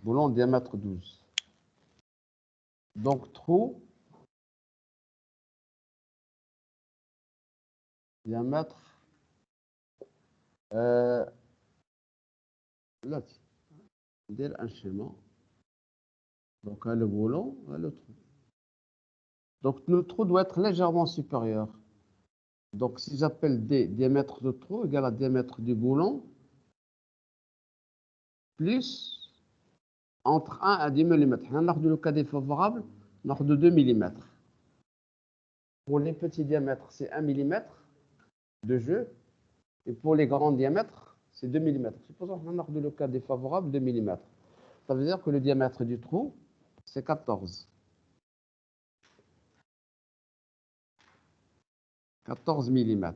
Boulon diamètre 12. Donc, trou diamètre là, dire un schéma. Donc, le boulon, le trou. Donc, le trou doit être légèrement supérieur. Donc, si j'appelle D, diamètre de trou égale à diamètre du boulon, plus entre 1 à 10 mm. On a le cas défavorable, on a de 2 mm. Pour les petits diamètres, c'est 1 mm de jeu. Et pour les grands diamètres, c'est 2 mm. Supposons qu'on a le cas défavorable, 2 mm. Ça veut dire que le diamètre du trou, c'est 14. 14 mm.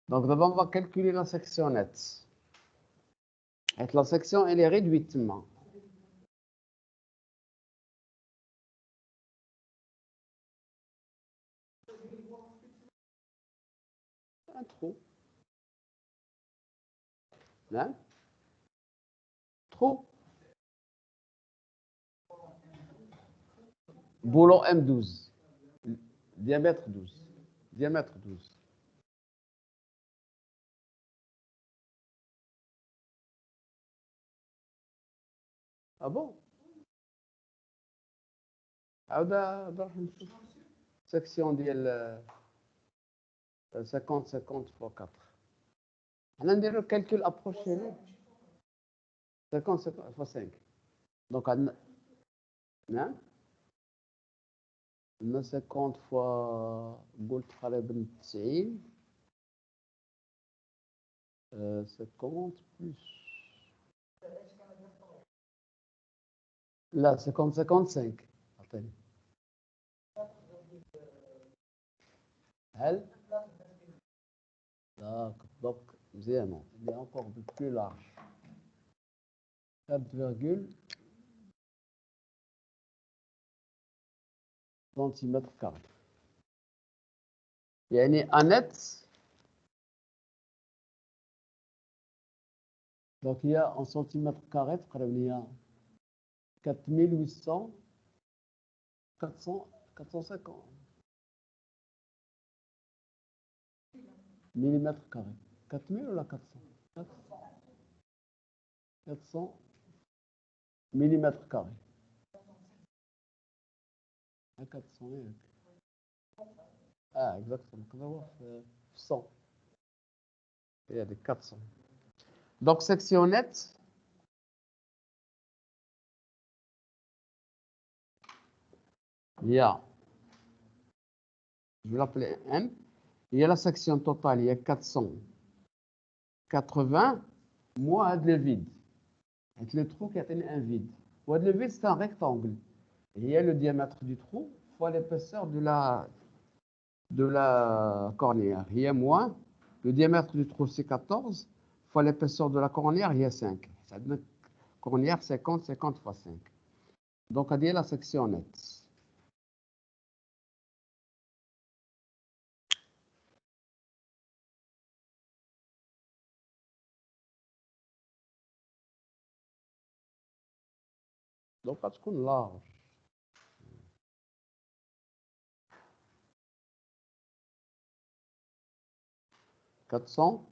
Donc d'abord, on va calculer la section nette. Et la section, elle est réduite. Un trou. Hein? Trou. Boulon M12. Diamètre 12. Diamètre 12. Ah bon? هذا راح نشوف section ديال 50 50 fois 4. حنا نديرو calcul approché 50 50 fois 5. Donc عندنا نعم عندنا 50 fois قلت تقريبا 90 50 plus لا 50 55 عطيني هل d'accord donc مزيانة il est encore plus large 4,1 centimètres carrés يعني net. Donc il y a en centimètres carrés il y a 4800 400 450 millimètres carrés. 4000 ou la 400? 400 millimètres carrés. À 400. Ah, exactement. On va voir 100. Il y a des 400. Donc, section nette. Il y a, je vais l'appeler M. Il y a la section totale, il y a 480 moins le vide. Et le trou qui a un vide. Le vide, c'est un rectangle. Il y a le diamètre du trou fois l'épaisseur de la cornière. Il y a moins. Le diamètre du trou, c'est 14 fois l'épaisseur de la cornière, il y a 5. Ça donne cornière 50, 50 fois 5. Donc, on dit la section nette. Donc, parce qu'on large. 400,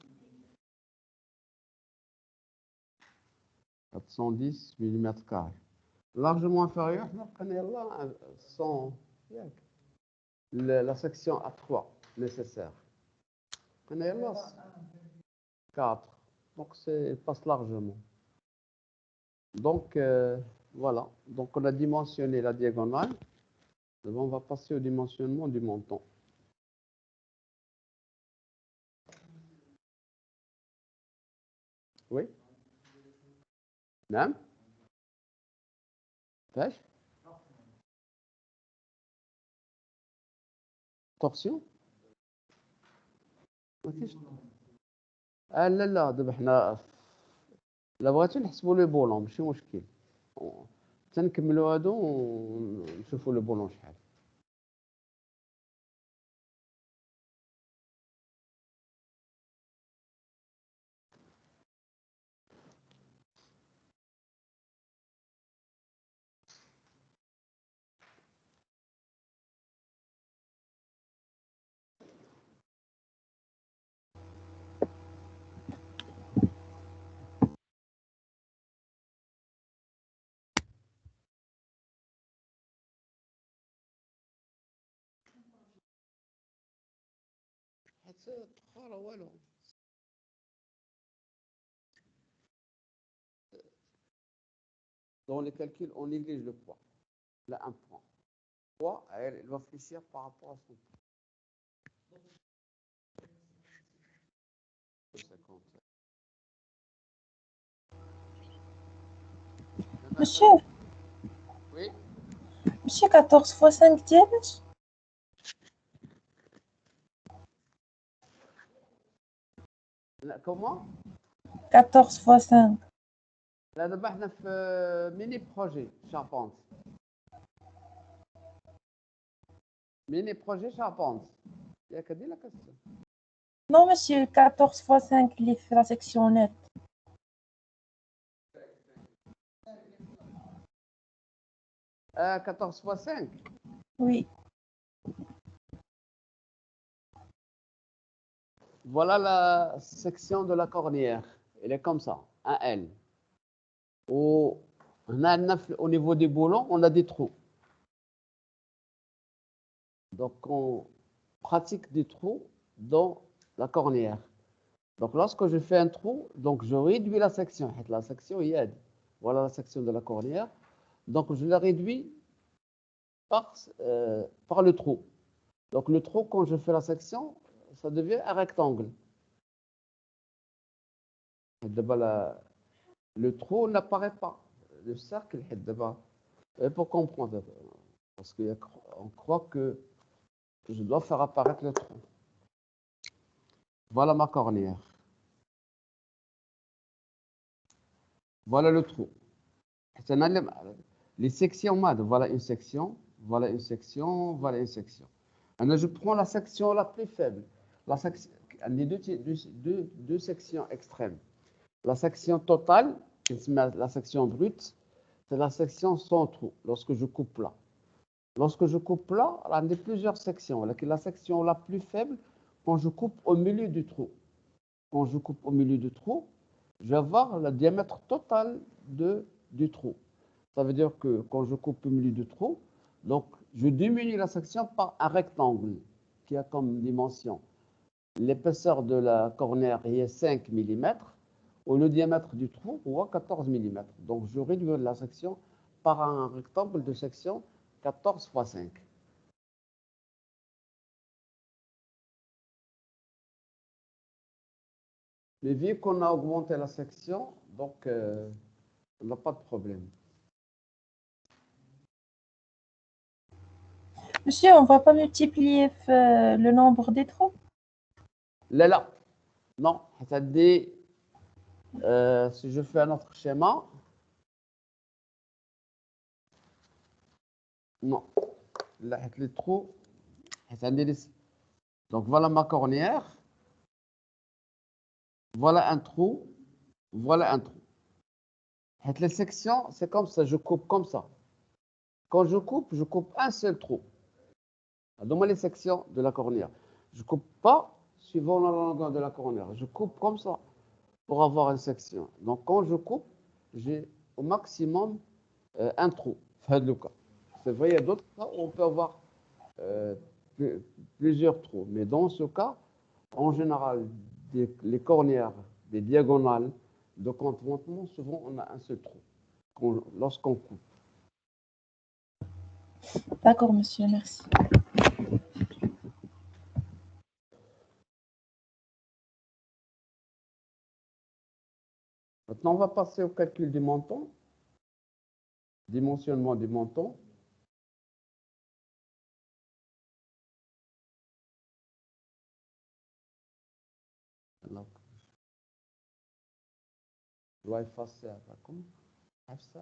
410 mm carrés. Largement inférieur, on est là, 100, la section A3 nécessaire. On est là, 4. Donc, c'est passe largement. Donc, voilà. Donc, on a dimensionné la diagonale. On va passer au dimensionnement du montant. Oui. نعم. فاش؟ torsion. ما كاينش. لا لا دابا حنا لا بغيتو نحسبوا لو بولون ماشي مشكل. تنكملوا هادو ونشوفوا لو بولون شحال. trois, là, voilà. Dans les calculs, on néglige le poids. Là, un point. Le poids, elle va fléchir par rapport à son poids. 50. Monsieur, Oui. monsieur 14 fois 5 ديالش لا comment 14 fois 5 لا دابا حنا في ميني بروجي شاربونت ميني بروجي شاربونت ياك هادي لا كاستيون Non, monsieur, 14 fois 5 اللي في la section net. 14 fois 5 Oui. voilà la section de la cornière elle est comme ça un L au niveau des boulons on a des trous donc on pratique des trous dans la cornière. Donc, lorsque je fais un trou, donc je réduis la section. La section YAD. Voilà la section de la cornière. Donc, je la réduis par le trou. Donc, le trou, quand je fais la section, ça devient un rectangle. Le trou n'apparaît pas. Le cercle, et pour comprendre, parce qu'on croit que je dois faire apparaître le trou. Voilà ma cornière. Voilà le trou. Les sections MAD, voilà une section, voilà une section, voilà une section. Alors, je prends la section la plus faible, la section, les deux sections extrêmes. La section totale, la section brute, c'est la section sans trou, lorsque je coupe là. Lorsque je coupe là, il y a plusieurs sections. La section la plus faible, quand je coupe au milieu du trou. Quand je coupe au milieu du trou, je vais avoir le diamètre total du trou. Ça veut dire que quand je coupe au milieu du trou, donc je diminue la section par un rectangle qui a comme dimension. L'épaisseur de la cornière est 5 mm ou le diamètre du trou est 14 mm. Donc je réduis la section par un rectangle de section 14 x 5. Mais vu qu'on a augmenté la section, donc on n'a pas de problème. Monsieur, on ne va pas multiplier le nombre des trous? Là. Non, ça dit, si je fais un autre schéma, non, là, les trous, donc voilà ma cornière, voilà un trou, voilà un trou. Les sections, c'est comme ça, je coupe comme ça. Quand je coupe un seul trou. Donne-moi les sections de la cornière. Je ne coupe pas suivant la longueur de la cornière. Je coupe comme ça pour avoir une section. Donc, quand je coupe, j'ai au maximum un trou. C'est vrai, il y a d'autres cas où on peut avoir plusieurs trous. Mais dans ce cas, en général, les cornières, des diagonales de contentement, souvent on a un seul trou lorsqu'on coupe. D'accord, monsieur, merci. Maintenant, on va passer au calcul du montant, dimensionnement du montant. Alors, je dois effacer comme ça.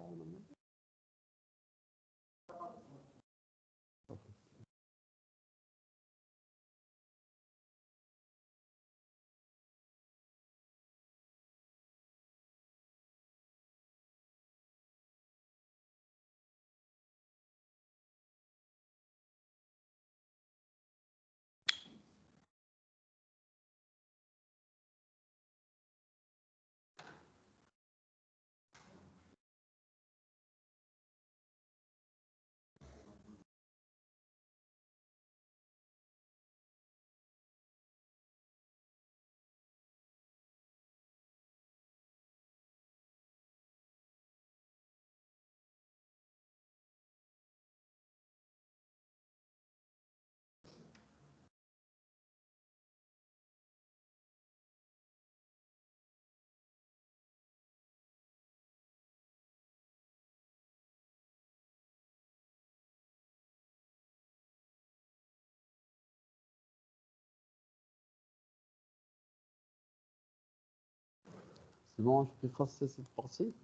C'est bon, je peux effacer cette partie.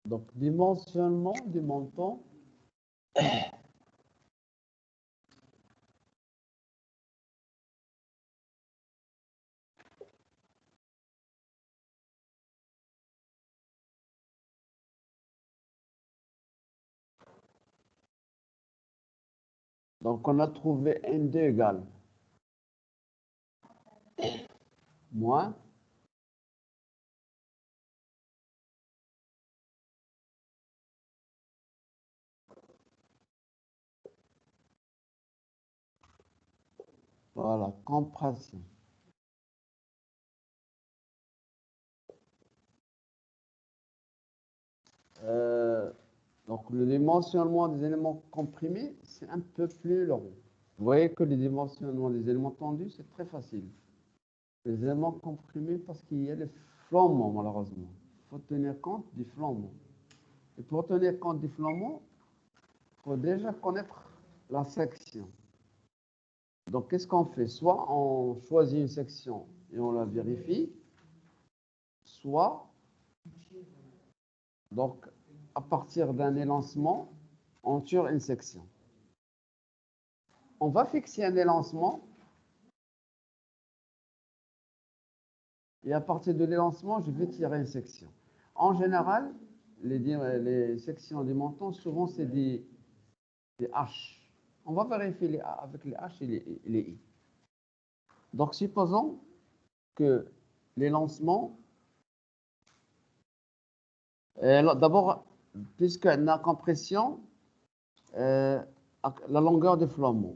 Donc, dimensionnement du montant. Donc, on a trouvé N2 égale moins voilà, compression. Donc, le dimensionnement des éléments comprimés, c'est un peu plus long. Vous voyez que le dimensionnement des éléments tendus, c'est très facile. Les éléments comprimés, parce qu'il y a les flambements, malheureusement. Il faut tenir compte du flambement. Et pour tenir compte du flambement, il faut déjà connaître la section. Donc, qu'est-ce qu'on fait? Soit on choisit une section et on la vérifie, soit, donc, à partir d'un élancement, on tire une section. On va fixer un élancement et à partir de l'élancement, je vais tirer une section. En général, les sections des montants, souvent, c'est des H. On va vérifier avec les H et les I. Donc, supposons que l'élancement, d'abord, puisqu'on a compression, la longueur de flambement.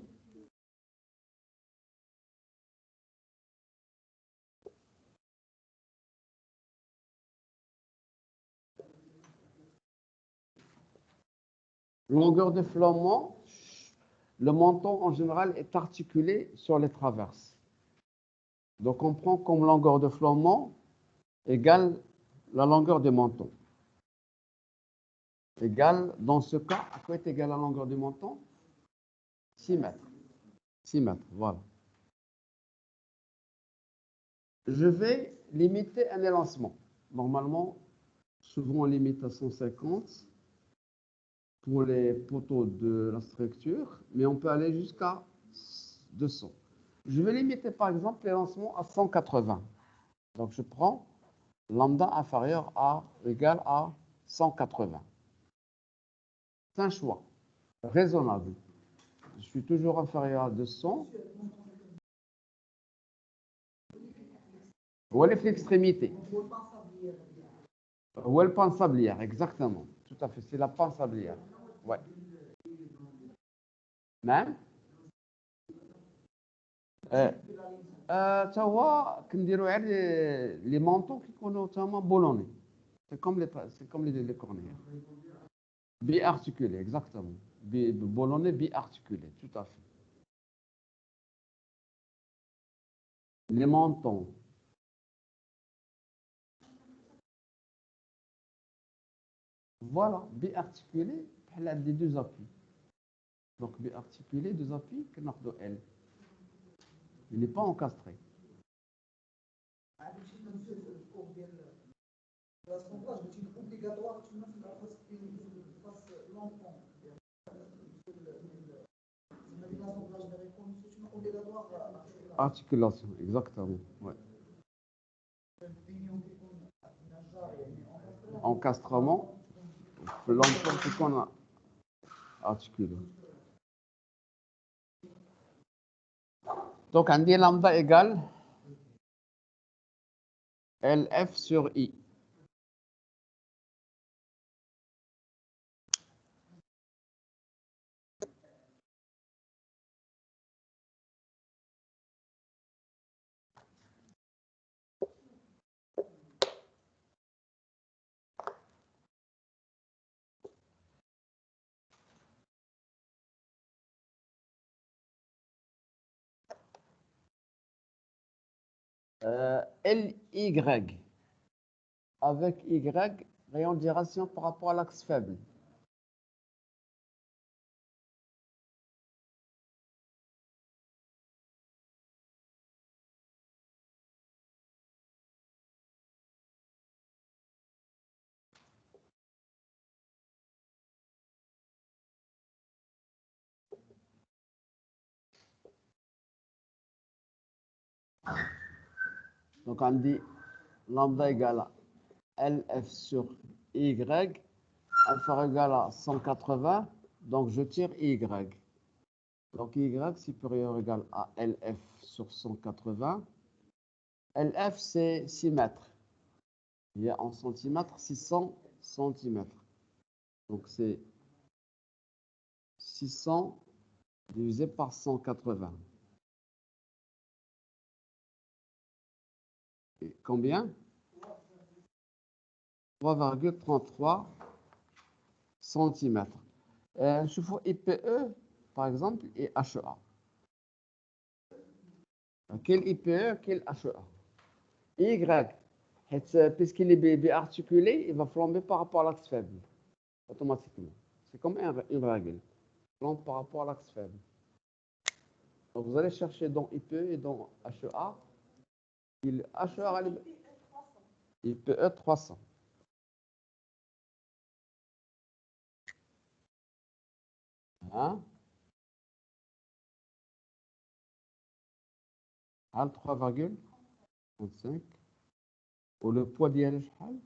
Longueur de flambement, le montant en général est articulé sur les traverses. Donc on prend comme longueur de flambement égale la longueur du menton. Égale, dans ce cas, à quoi est égale la longueur du menton? 6 mètres. 6 mètres, voilà. Je vais limiter un élancement. Normalement, souvent on limite à 150 pour les poteaux de la structure, mais on peut aller jusqu'à 200. Je vais limiter par exemple l'élancement à 180. Donc je prends lambda inférieur à égal à 180. C'est un choix raisonnable. Je suis toujours inférieur à 200. Où est l'extrémité? Où est le pan sablière? Exactement. Tout à fait. C'est la pan sablière. Ouais. Même. Tu vois, les manteaux qui sont notamment boulonnés. C'est comme les cornières. Biarticulés, exactement. Boulonnés, biarticulés, tout à fait. Les mentons. Voilà, biarticulés, elle a des deux appuis. Donc, biarticulé, deux appuis, que nous L. Il n'est pas encastré. Articulation, exactement. Ouais. Encastrement, l'emploi qu'on a articulé. Donc, on dit lambda égale LF sur I. LY. avec Y, rayon de gyration par rapport à l'axe faible. Donc on dit lambda égale à LF sur Y, alpha égale à 180, donc je tire Y. Donc Y supérieur égal à LF sur 180. LF c'est 6 mètres. Il y a en centimètres 600 centimètres. Donc c'est 600 divisé par 180. Et combien? 3,33 centimètres. Je fais IPE, par exemple, et HEA. Quel IPE, quel HEA? Y, puisqu'il est biarticulé, il va flamber par rapport à l'axe faible, automatiquement. C'est comme une règle. Flambe par rapport à l'axe faible. Donc vous allez chercher dans IPE et dans HEA. HEA, IPE 300. Hein? 3,35. Ou le poids ديالو شحال؟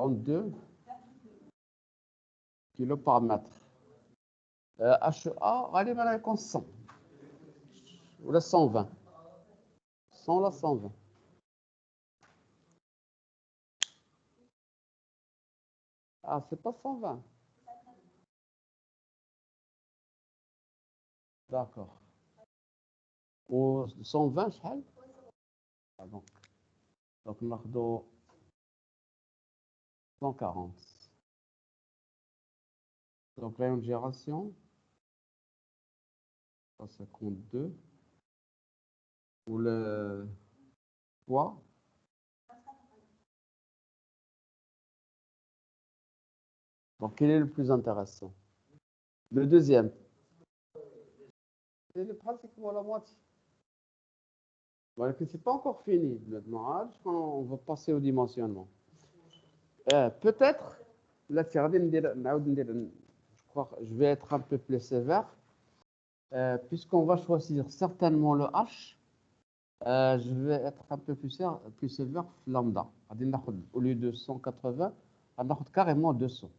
deux kilos par mètre. HEA, غالبا يكون 100 ولا 120. 100 ولا 120. Ah, c'est pas 120. D'accord. Ou 120 شحال؟ Ah, donc ناخذ 140. Donc rayon de gyration, ça compte 2. Ou le poids. Donc quel est le plus intéressant? Le deuxième. C'est pratiquement la moitié. Voilà, que c'est pas encore fini. Maintenant, on va passer au dimensionnement. Peut-être, là, je vais être un peu plus sévère, puisqu'on va choisir certainement le H. Je vais être un peu plus sévère lambda. Au lieu de 180, on a carrément 200.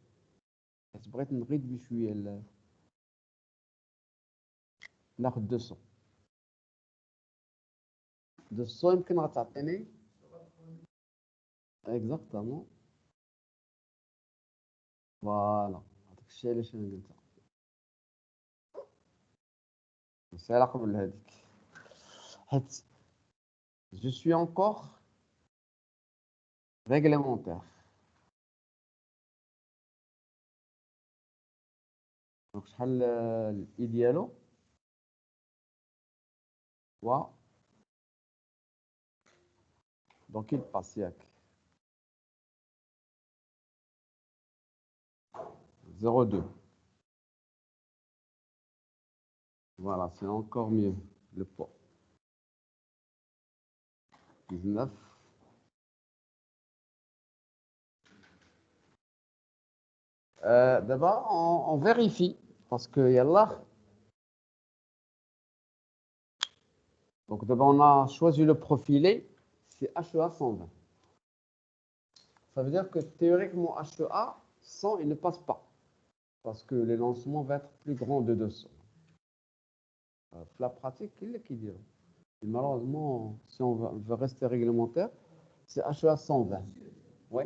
C'est pour être une réduction. On a 200. 200 يمكن غتعطيني exactement. Voilà. هذاك الشيء علاش انا قلتها. C'est علاقة بالهذيك. حيت je suis encore réglementaire. Donc شحال الاي ديالو و donc il passe ياك 0,2. Voilà, c'est encore mieux le poids. 19. D'abord, on vérifie parce que yallah. Donc d'abord, on a choisi le profilé, c'est HEA 120. Ça veut dire que théoriquement, HEA 100, il ne passe pas parce que les lancements vont être plus grands de 200. La pratique, il est qui dit. Et malheureusement, si on veut rester réglementaire, c'est HEA 120. Oui.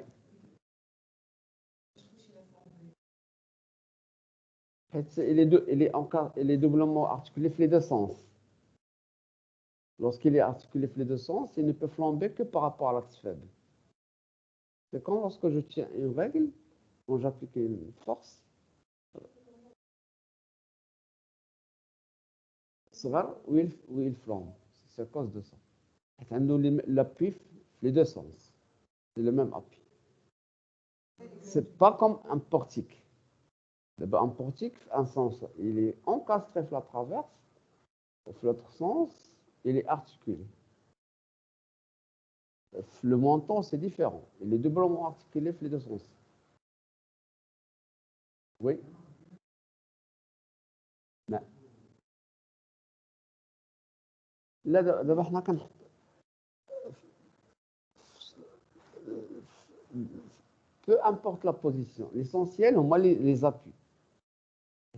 Il est doublement articulé les deux sens. Lorsqu'il est articulé les deux sens, il ne peut flamber que par rapport à l'axe faible. C'est comme lorsque je tiens une règle, quand j'applique une force, صغر ويل flambe. C'est à cause de ça. L'appui, les deux sens. C'est le même appui. C'est pas comme un portique. Un portique, un sens, il est encastré sur la traverse, sur l'autre sens, il est articulé. Le menton, c'est différent. Il est doublement articulé sur les deux sens. Oui. لا لا دابا حنا كنحط peu importe la position. L'essentiel, on les appuis.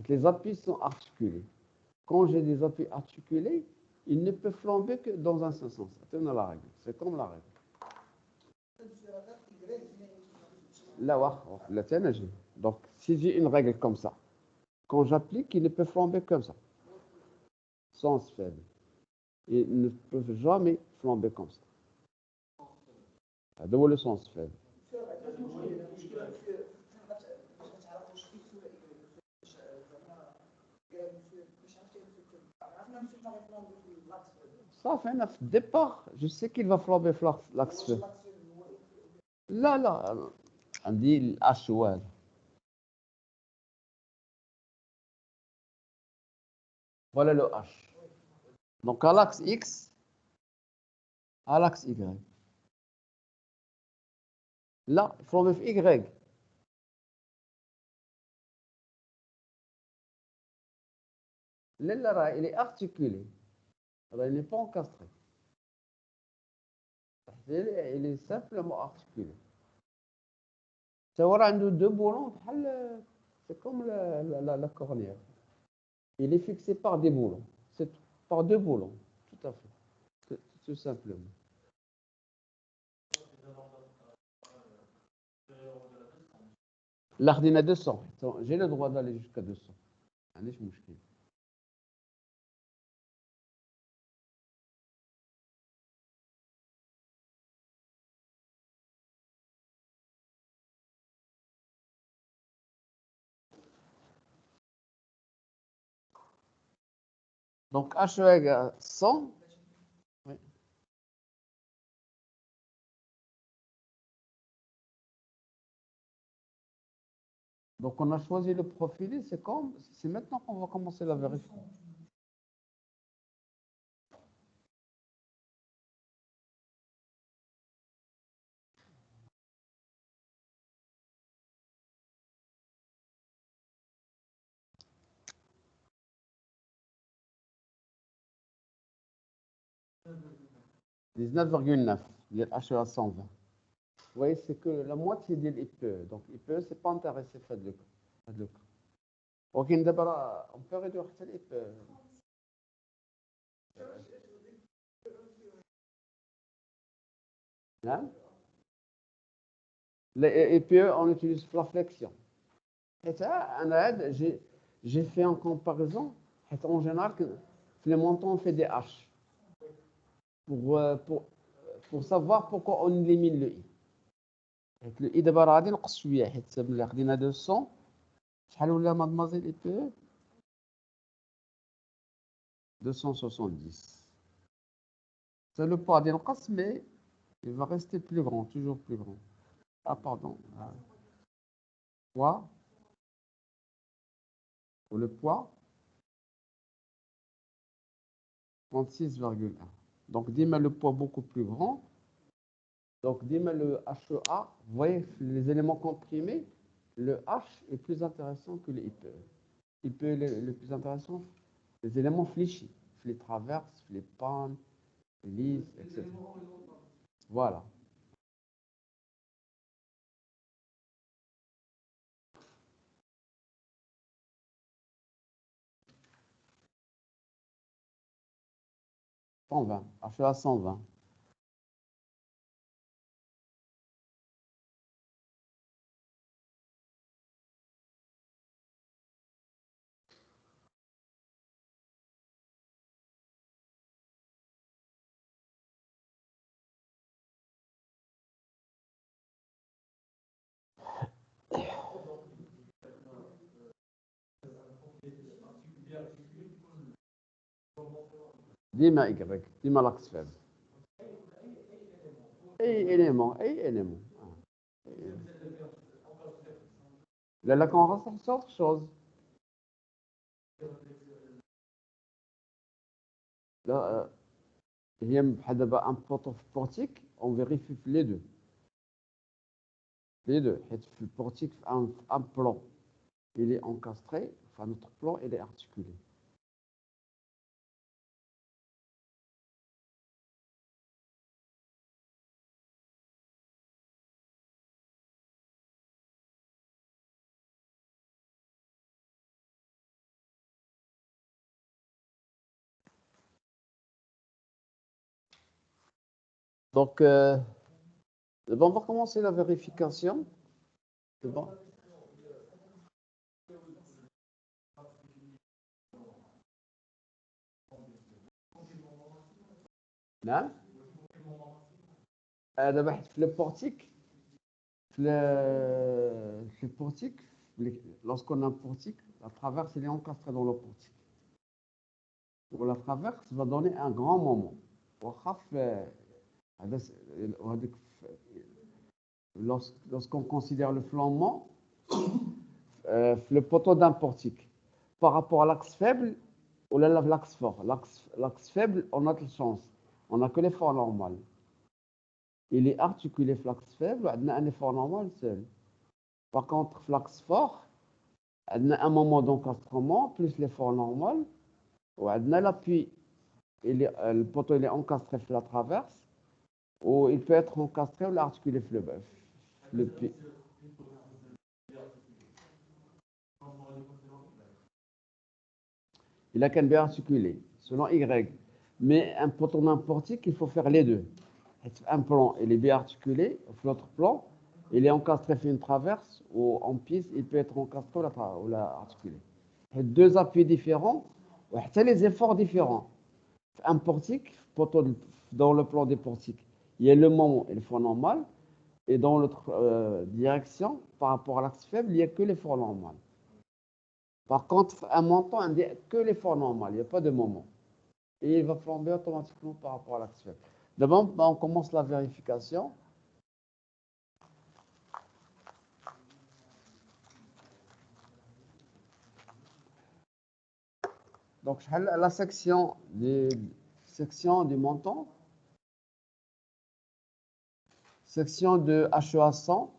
Les appuis sont articulés. Quand j'ai des appuis articulés, ils ne peuvent flamber que dans un seul sens. C'est la règle. C'est comme la règle. Là, donc, si j'ai une règle comme ça, quand j'applique, ils ne peuvent flamber comme ça. Sens faible. Ils ne peuvent jamais flamber comme ça. هذا هو le sens faible. Ça fait un départ. Je sais qu'il va flamber l'axe faible. Là, on dit l'H. Voilà le H. Donc à l'axe X, à l'axe Y. Là, il flambe Y. Là, il est articulé. Alors, il n'est pas encastré. Il est simplement articulé. Ça aura deux boulons. C'est comme la cornière. Il est fixé par des boulons. C'est par deux boulons. Tout à fait. Tout simplement. L'Ardina 200. J'ai le droit d'aller jusqu'à 200. معليش مشكل. Donc H égale 100. Oui. Donc on a choisi le profilé, c'est maintenant qu'on va commencer la vérification. « 19,9, le H à 120. Vous voyez, c'est que la moitié de l'IPE. Donc l'IPE, c'est pas intéressé, faites le cas. Ok, on peut réduire l'IPE. Hein? Les IPE, on utilise la flexion. Et ça, j'ai fait en comparaison. En général, les montants, on fait des H. Pour savoir pourquoi on élimine le I. Le I d'abord غادي نقص شويه حيت ملي خدينا 200 شحال ولا مادمازيل اي بي 270. C'est le poids d'Inqas, mais il va rester plus grand, toujours plus grand. Ah, pardon. Poids. Pour le poids, 36,1. Donc, dis-moi le poids beaucoup plus grand. Donc, dis-moi le HEA. Vous voyez, les éléments comprimés, le H est plus intéressant que le IPE. IPE est le plus intéressant, les éléments fléchis, les traverses, les pannes, les lises, etc. Voilà. HEA 120. ديما Y, ديما l'axe faible. أي élément. Là, quand on ressort, c'est autre chose. Là, il y a un portique, on vérifie les deux. Les deux. Le portique, un plan, il est encastré, enfin, notre plan, il est articulé. Donc, on va commencer la vérification. C'est bon? نعم دابا حيت في البورتيك في البورتيك lorsqu'on a un portique, la traverse elle est encastrée dans le portique. Pour la traverse va donner un grand moment. Lorsqu'on considère le flanc, le poteau d'un portique par rapport à l'axe faible ou l'axe fort. L'axe faible, on a de chance. On n'a que l'effort normal. Il est articulé l'axe faible, on a un effort normal seul. Par contre, l'axe fort, on a un moment d'encastrement plus l'effort normal. On a l'appui. Le poteau il est encastré sur la traverse ou il peut être encastré ou articulé le pied. Il a qu'un bien articulé, selon Y. Mais un poteau d'un portique, il faut faire les deux. Un plan, il est bien articulé, l'autre plan, il est encastré sur une traverse ou en piste, il peut être encastré ou articulé. Deux appuis différents, les efforts différents. Un portique, poteau dans le plan des portiques, il y a le moment et le fond normal, et dans l'autre direction, par rapport à l'axe faible, il n'y a que l'effort normal. Par contre, un montant, il n'y a que l'effort normal, il n'y a pas de moment. Et il va flamber automatiquement par rapport à l'axe faible. D'abord, on commence la vérification. Donc, la section du montant, section de HEA 100,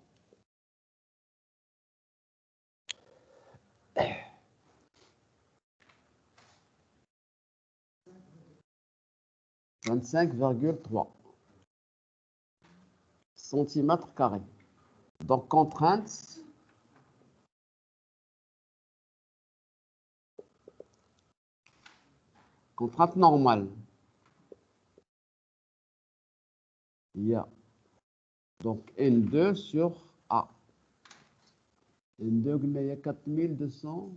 « 25,3 centimètres carrés. Donc, contrainte normale. Il y a donc N2 sur A. N2, il y a 4200,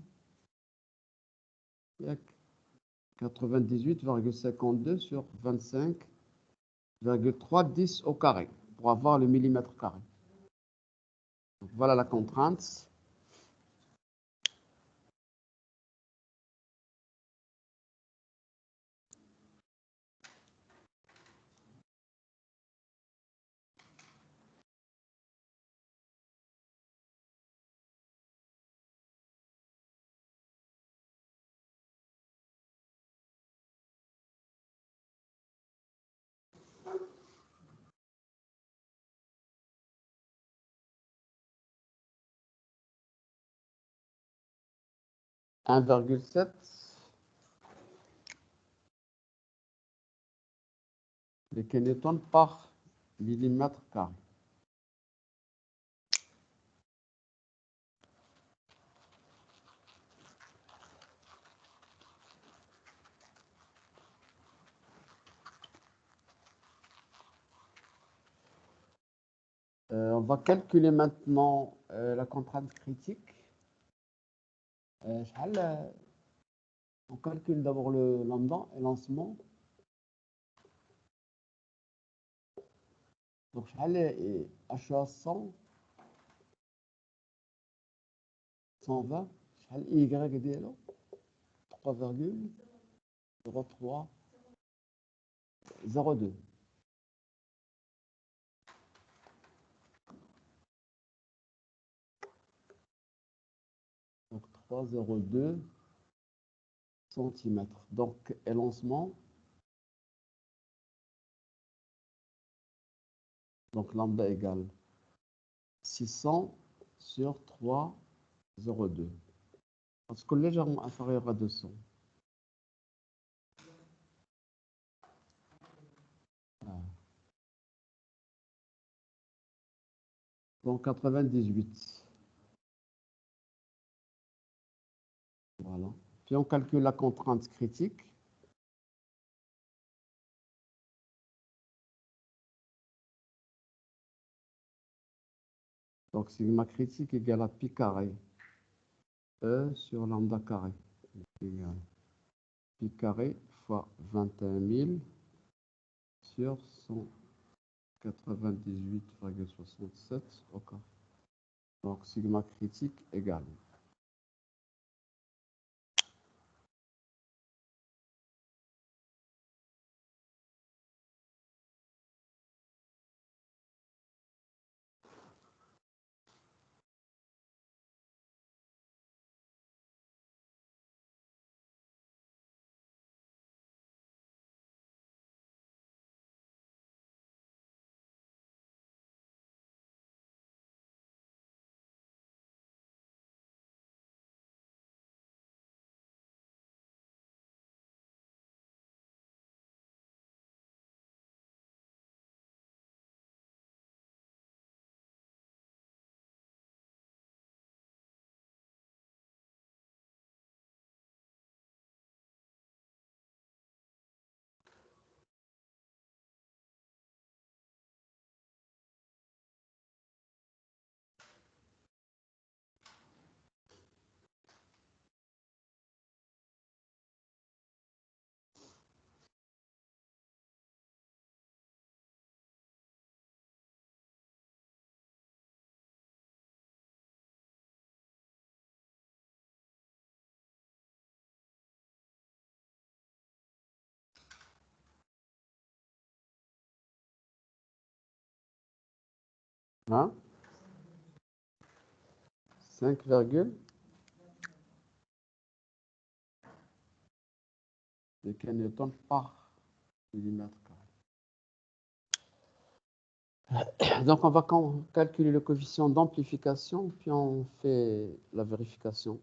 98,52 sur 25,310 au carré pour avoir le millimètre carré. Donc, voilà la contrainte. « 1,7 de kilonewtons par millimètre carré. On va calculer maintenant la contrainte critique. On calcule d'abord le lambda et lancement. Donc, HA 100, 120, Y ديالو 3,03 0,2. Donc 3,02 cm. Donc, élancement. Donc, lambda égale 600 sur 3,02. Parce que légèrement inférieur à 200. Donc 98. Voilà. Puis on calcule la contrainte critique. Donc sigma critique égale à pi carré. E sur lambda carré. Égale pi carré fois 21 000 sur 198,67. OK. Donc sigma critique égale. Hein? 5, de kilonewtons par millimètre carré. Donc, on va calculer le coefficient d'amplification, puis on fait la vérification.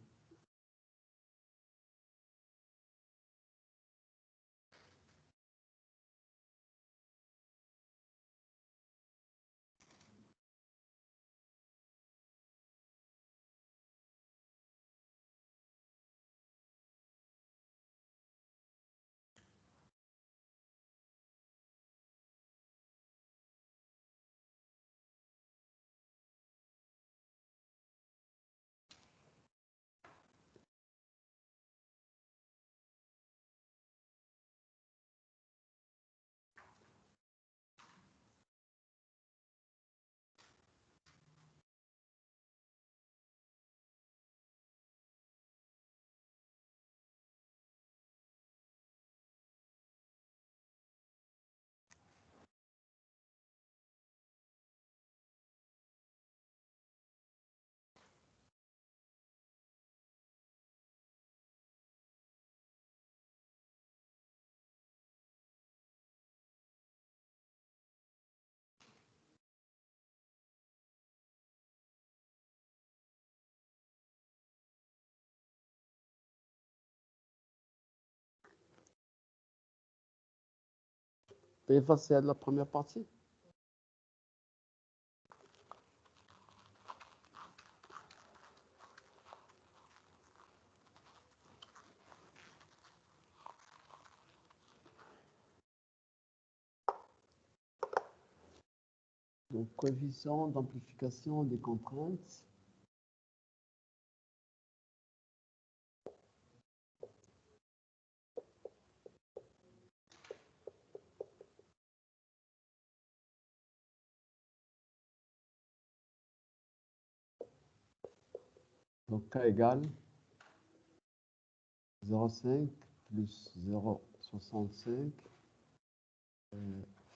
Et effacer la première partie. Donc, coefficient d'amplification des contraintes. Donc, K égale 0,5 plus 0,65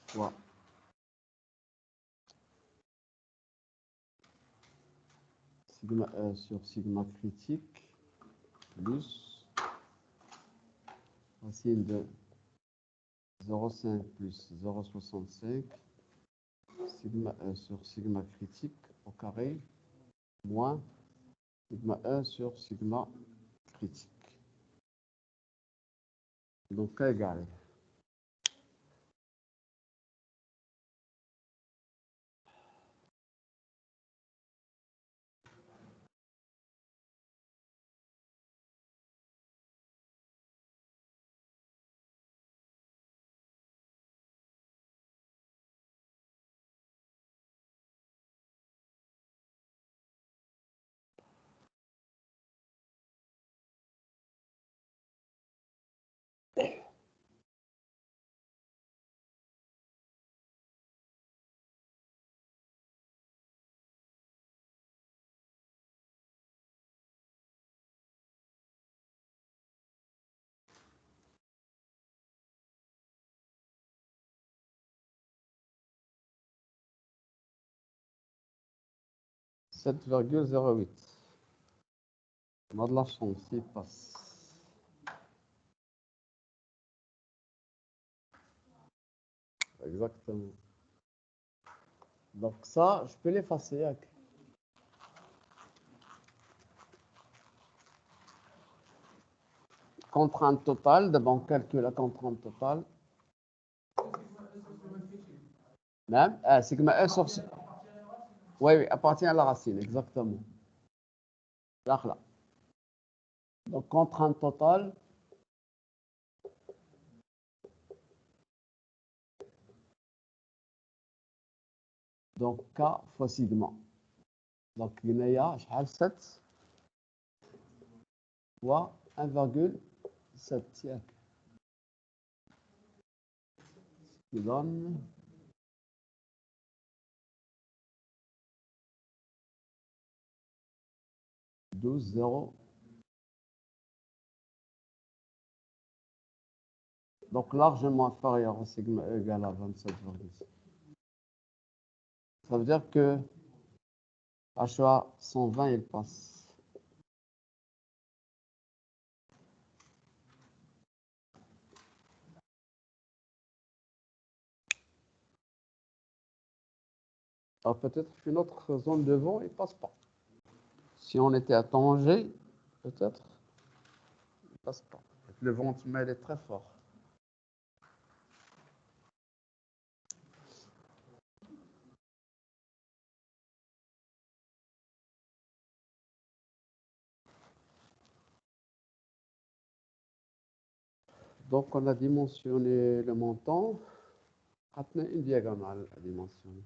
fois sigma E sur sigma critique plus racine de 0,5 plus 0,65 sigma E sur sigma critique au carré moins sigma E sur sigma critique. Donc, K égale. « 7,08. On a de la chance, il passe. Exactement. Donc ça, je peux l'effacer. Contrainte totale, d'abord on calcule la contrainte totale. Même, sigma E sur... Oui, oui, appartient à la racine, exactement. Là. Donc, contrainte totale. Donc, K fois sigma. Donc, il y a 7 fois 1,7 siècle. Ce qui donne 12,0. Donc, largement inférieur à sigma E égale à 27,6. Ça veut dire que HA 120, il passe. Alors, peut-être qu'une autre zone de vent, il ne passe pas. Si on était à Tanger, peut-être, il ne passe pas. Le vent est très fort. Donc, on a dimensionné le montant. Maintenant, une diagonale à dimensionner.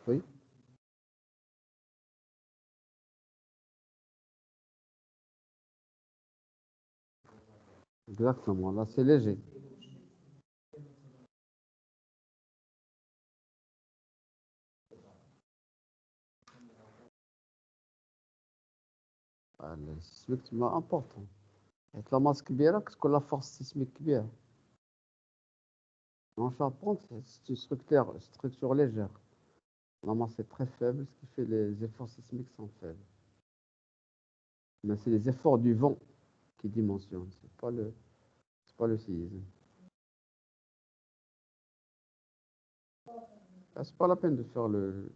Oui. Exactement. Là, c'est léger. Le sismique, c'est important. Et la masse كبيرة, qu'est-ce que la force sismique كبيرة. En charpente, c'est une structure légère. La masse est très faible, ce qui fait les efforts sismiques sont faibles. Mais c'est les efforts du vent qui dimensionnent, c'est pas le séisme. Ah, c'est pas la peine de faire le.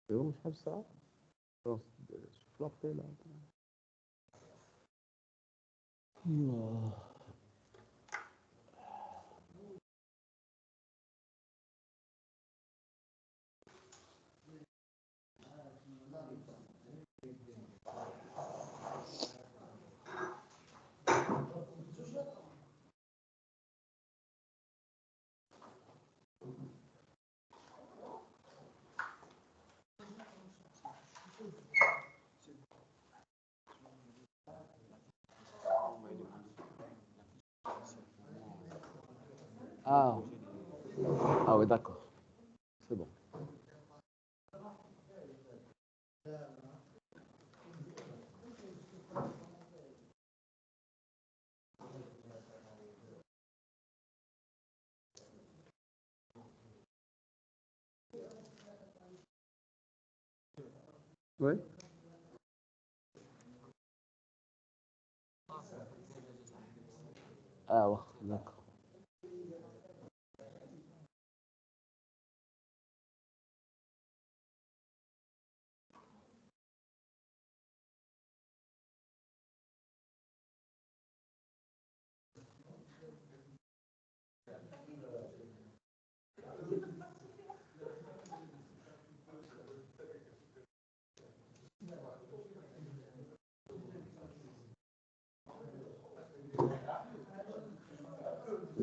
C'est bon, je fais ça. Alors, je flirtais, là. Oh. Ah. Ah oui, d'accord. C'est bon. Oui. Ah ouais, d'accord.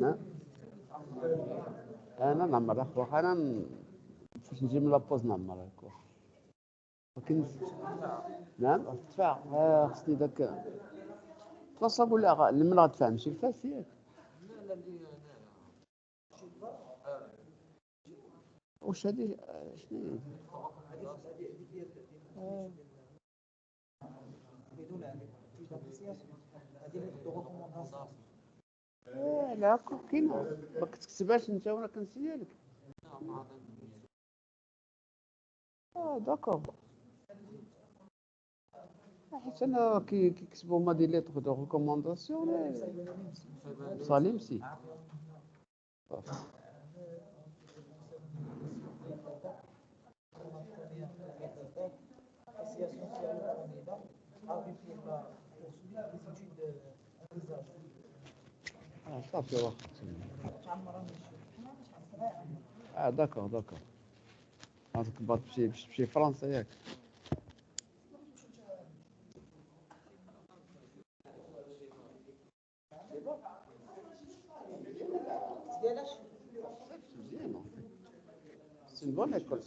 نعم. انا نعمر اخوك انا فاش نجي من لابوز نعمر اخوك ولكن نعم تدفع خصني داك توصل ولا المرأة تدفع ماشي الفاس ياك واش هادي شنو هي لا كاينه ما كتكتبهاش انت وانا كنسيها لك داكوغ حيت انا كيكتبوا هما دي ليتر دو ريكومونداسيون صالي مسي صافي واخا داكوغ داكوغ خاصك باش تمشي فرنسا ياك مزيان C'est une bonne école.